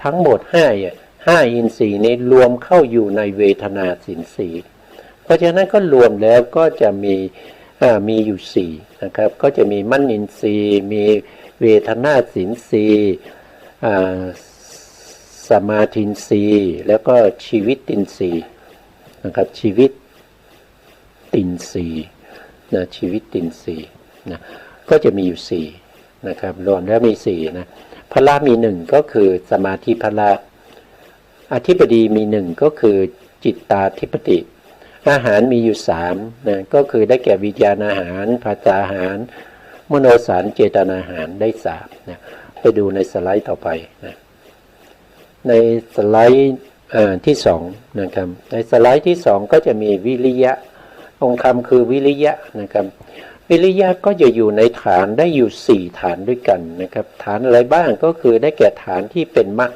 ทั้งหมด5อินทรีย์นี้รวมเข้าอยู่ในเวทนาสินทรีย์เพราะฉะนั้นก็รวมแล้วก็จะมีอยู่4นะครับก็จะมีมัณฑินทรีย์มีเวทนาสินทรีย์สมาธินทรีย์แล้วก็ชีวิตตินทรีย์นะครับชีวิตตินทรีย์นะชีวิตตินทรีย์นะก็จะมีอยู่4นะครับรวมแล้วมี4นะพละมี1ก็คือสมาธิพละอธิปดีมี1ก็คือจิตตาธิปติอาหารมีอยู่3นะก็คือได้แก่วิญญาณอาหารภาษาอาหารมโนสารเจตนาอาหารได้3นะไปดูในสไลด์ต่อไปนะในสไลด์ที่2นะครับในสไลด์ที่2ก็จะมีวิริยะองค์ธรรมคือวิริยะนะครับวิริยะก็จะอยู่ในฐานได้อยู่4ฐานด้วยกันนะครับฐานอะไรบ้างก็คือได้แก่ฐานที่เป็นมรรค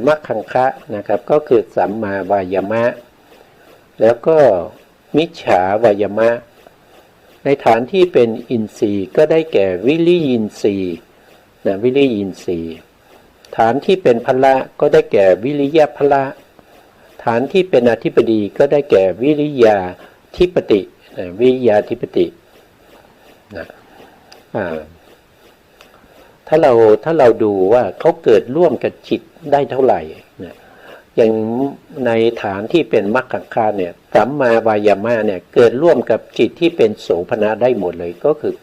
มรรคังคะนะครับก็คือสัมมาวายามะแล้วก็ มิจฉาวายามะในฐานที่เป็นอินทรีย์ก็ได้แก่วิริยินทรีย์นะวิริยินทรีย์ฐานที่เป็นพละก็ได้แก่วิริยะพละฐานที่เป็นอธิปดีก็ได้แก่วิริยาธิปตินะวิริยาธิปตินะถ้าเราดูว่าเขาเกิดร่วมกับจิตได้เท่าไหร่นะอย่างในฐานที่เป็นมรรคคาเนี่ยสัมมาวายามะเนี่ยเกิดร่วมกับจิตที่เป็นโสภณะได้หมดเลยก็คือ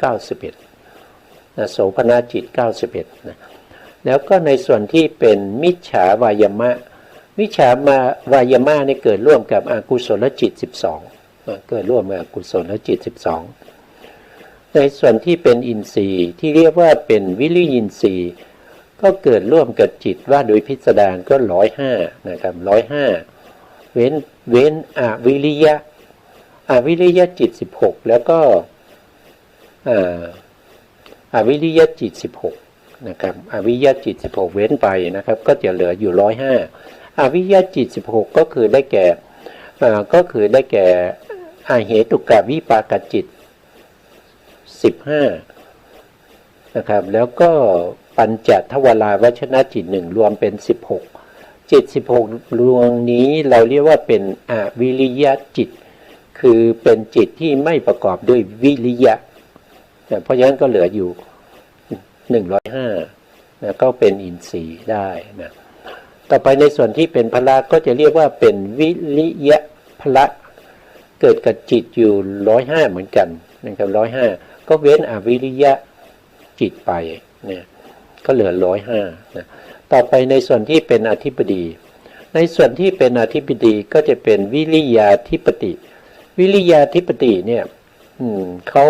91นะโสภณะจิต91นะแล้วก็ในส่วนที่เป็นมิจฉาวายามะมิจฉาวายามะนี่เกิดร่วมกับอกุศลจิต12เกิดร่วมกับอกุศลจิต12ในส่วนที่เป็นอินทรีย์ที่เรียกว่าเป็นวิริยินทรีย์ก็เกิดร่วมกับจิตว่าโดยพิสดารก็105นะครับ105เว้นอวิริยะจิต16แล้วก็อวิริยะจิต16นะครับอวิริยะจิต16เว้นไปนะครับก็จะเหลืออยู่105อวิริยะจิต16ก็คือได้แก่อาเหตุกะวิปากจิต15นะครับแล้วก็ปัญจทวาราวชนะจิต1รวมเป็น16จิต16ดวงนี้เราเรียกว่าเป็นอวิริยะจิตคือเป็นจิตที่ไม่ประกอบด้วยวิริยะเพราะฉะนั้นก็เหลืออยู่105นะก็เป็นอินทรีย์ได้นะต่อไปในส่วนที่เป็นพละก็จะเรียกว่าเป็นวิริยะพละเกิดกับจิตอยู่105เหมือนกันนะครับ105ก็เว้นอวิริยะจิตไปเนี่ยก็เหลือ105นะต่อไปในส่วนที่เป็นอธิปดีในส่วนที่เป็นอธิปดีก็จะเป็นวิริยาธิปติวิริยาธิปติเนี่ยเขา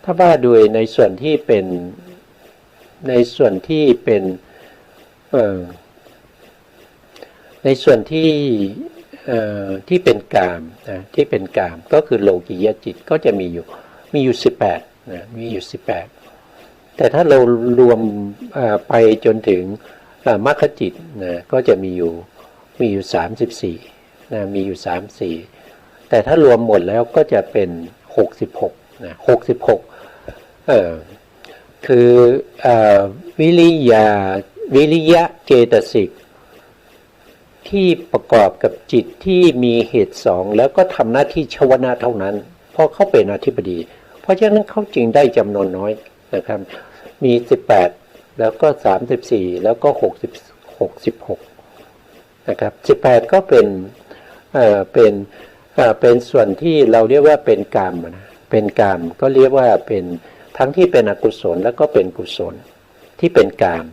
ถ้าว่าโดยในส่วนที่เป็นในส่วนที่เป็นในส่วนที่เป็นกามนะที่เป็นกามก็คือโลกิยจิตก็จะมีอยู่18นะมีอยู่18แต่ถ้าเรารวมไปจนถึงมรรคจิตนะก็จะมีอยู่34นะมีอยู่34แต่ถ้ารวมหมดแล้วก็จะเป็น66นะ66คือวิริยะเจตสิกที่ประกอบกับจิตที่มีเหตุ2แล้วก็ทำหน้าที่ชวนะเท่านั้นเพราะเขาเป็นอธิปดีเพราะฉะนั้นเขาจึงได้จำนวนน้อยนะครับมี18แล้วก็34แล้วก็66นะครับ18ก็เป็นส่วนที่เราเรียกว่าเป็นกามนะเป็นกามก็เรียกว่าเป็นทั้งที่เป็นอกุศลแล้วก็เป็นกุศลที่เป็นกาม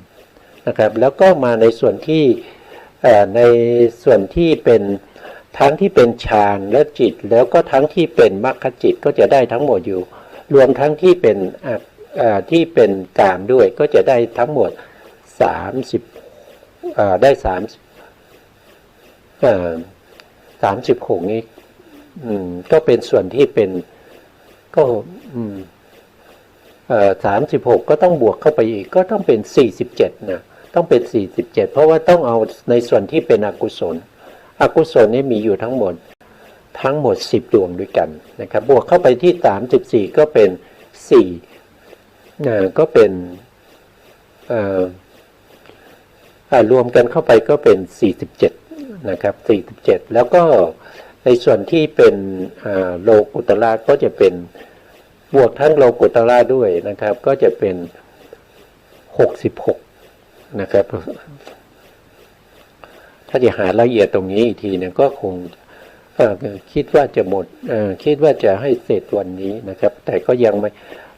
นะครับแล้วก็มาในส่วนที่เป็นทั้งที่เป็นฌานและจิตแล้วก็ทั้งที่เป็นมรรคจิตก็จะได้ทั้งหมดอยู่รวมทั้งที่เป็นกามด้วยก็จะได้ทั้งหมด30ได้36นี้ก็เป็นส่วนที่เป็นก็36ก็ต้องบวกเข้าไปอีกก็ต้องเป็น47นะต้องเป็น47เพราะว่าต้องเอาในส่วนที่เป็นอกุศลนี่มีอยู่ทั้งหมด10ดวงด้วยกันนะครับบวกเข้าไปที่34ก็เป็น4ก็เป็นรวมกันเข้าไปก็เป็น47นะครับ47แล้วก็ในส่วนที่เป็นโลกุตระก็จะเป็นบวกทั้งโลกุตระด้วยนะครับก็จะเป็น66นะครับถ้าจะหารายละเอียดตรงนี้อีกทีเนี่ยก็คงคิดว่าจะหมดคิดว่าจะให้เสร็จวันนี้นะครับแต่ก็ยังไม่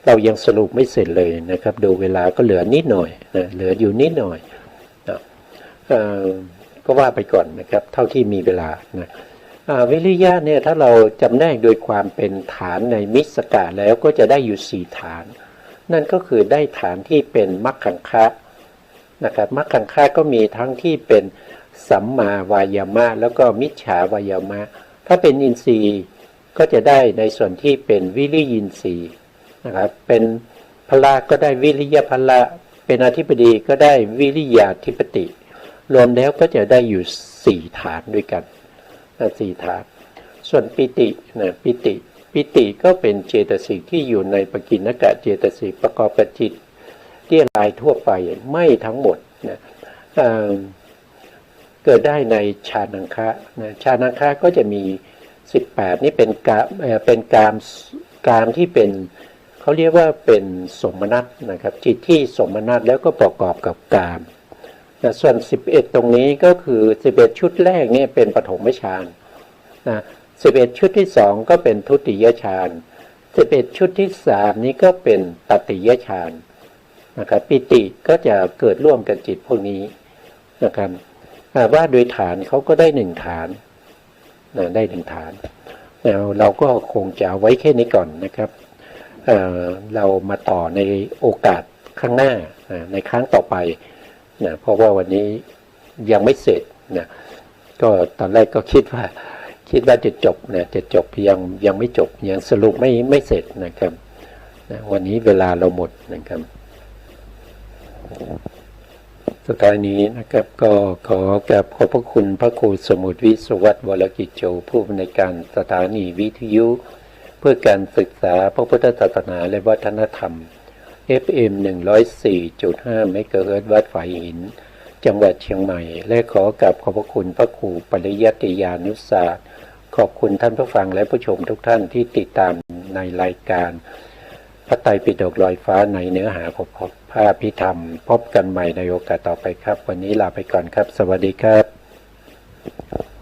เรายังสรุปไม่เสร็จเลยนะครับดูเวลาก็เหลือนิดหน่อยนะเหลืออยู่นิดหน่อยนะก็ว่าไปก่อนนะครับเท่าที่มีเวลานะวิริยะเนี่ยถ้าเราจำแนกโดยความเป็นฐานในมิสกะแล้วก็จะได้อยู่4ฐานนั่นก็คือได้ฐานที่เป็นมัคคังคะนะครับมัคคังคะก็มีทั้งที่เป็นสัมมาวายามะแล้วก็มิจฉาวายามะถ้าเป็นอินทรีย์ก็จะได้ในส่วนที่เป็นวิริยินทรีย์นะครับเป็นพละก็ได้วิริยะพละเป็นอธิปดีก็ได้วิริยาธิปติรวมแล้วก็จะได้อยู่4ฐานด้วยกัน4ฐาน ส่วนปิตินะปิติก็เป็นเจตสิกที่อยู่ในปกิณณกะเจตสิกประกอบกับจิตที่ลายทั่วไปไม่ทั้งหมดนะเกิดได้ในฌานังคะนะฌานังคะก็จะมี18นี่เป็นกามที่เป็นเขาเรียกว่าเป็นสมนัตนะครับจิตที่สมนัตแล้วก็ประกอบกับกามนะส่วน11ตรงนี้ก็คือ11ชุดแรกเนี่ยเป็นปฐมฌานนะ11ชุดที่2ก็เป็นทุติยฌาน11ชุดที่3นี้ก็เป็นตติยฌานนะครับปิติก็จะเกิดร่วมกับจิตพวกนี้นะครับว่าโดยฐานเขาก็ได้1ฐานนะได้1ฐานแล้วเราก็คงจะเอาไว้แค่นี้ก่อนนะครับเรามาต่อในโอกาสข้างหน้าในครั้งต่อไปนะเพราะว่าวันนี้ยังไม่เสร็จนะก็ตอนแรกก็คิดว่าจะจบนะจะจบยังไม่จบยังสรุปไม่เสร็จนะครับนะวันนี้เวลาเราหมดนะครับสุดท้ายนี้นะครับก็ขอกราบขอบพระคุณพระครูสมุทรวิศวัตรวรกิจโจผู้อำนวยการสถานีวิทยุเพื่อการศึกษาพระพุทธศาสนาและวัฒนธรรม FM 104.5 เมกะเฮิรตซ์วัดฝายหินจังหวัดเชียงใหม่และขอกราบขอบพระคุณพระครูปริยัติยานุศาสตร์ขอบคุณท่านผู้ฟังและผู้ชมทุกท่านที่ติดตามในรายการพระไตรปิฎกลอยฟ้าในเนื้อหาของพระพิธรรมพบกันใหม่ในโอกาสต่อไปครับวันนี้ลาไปก่อนครับสวัสดีครับ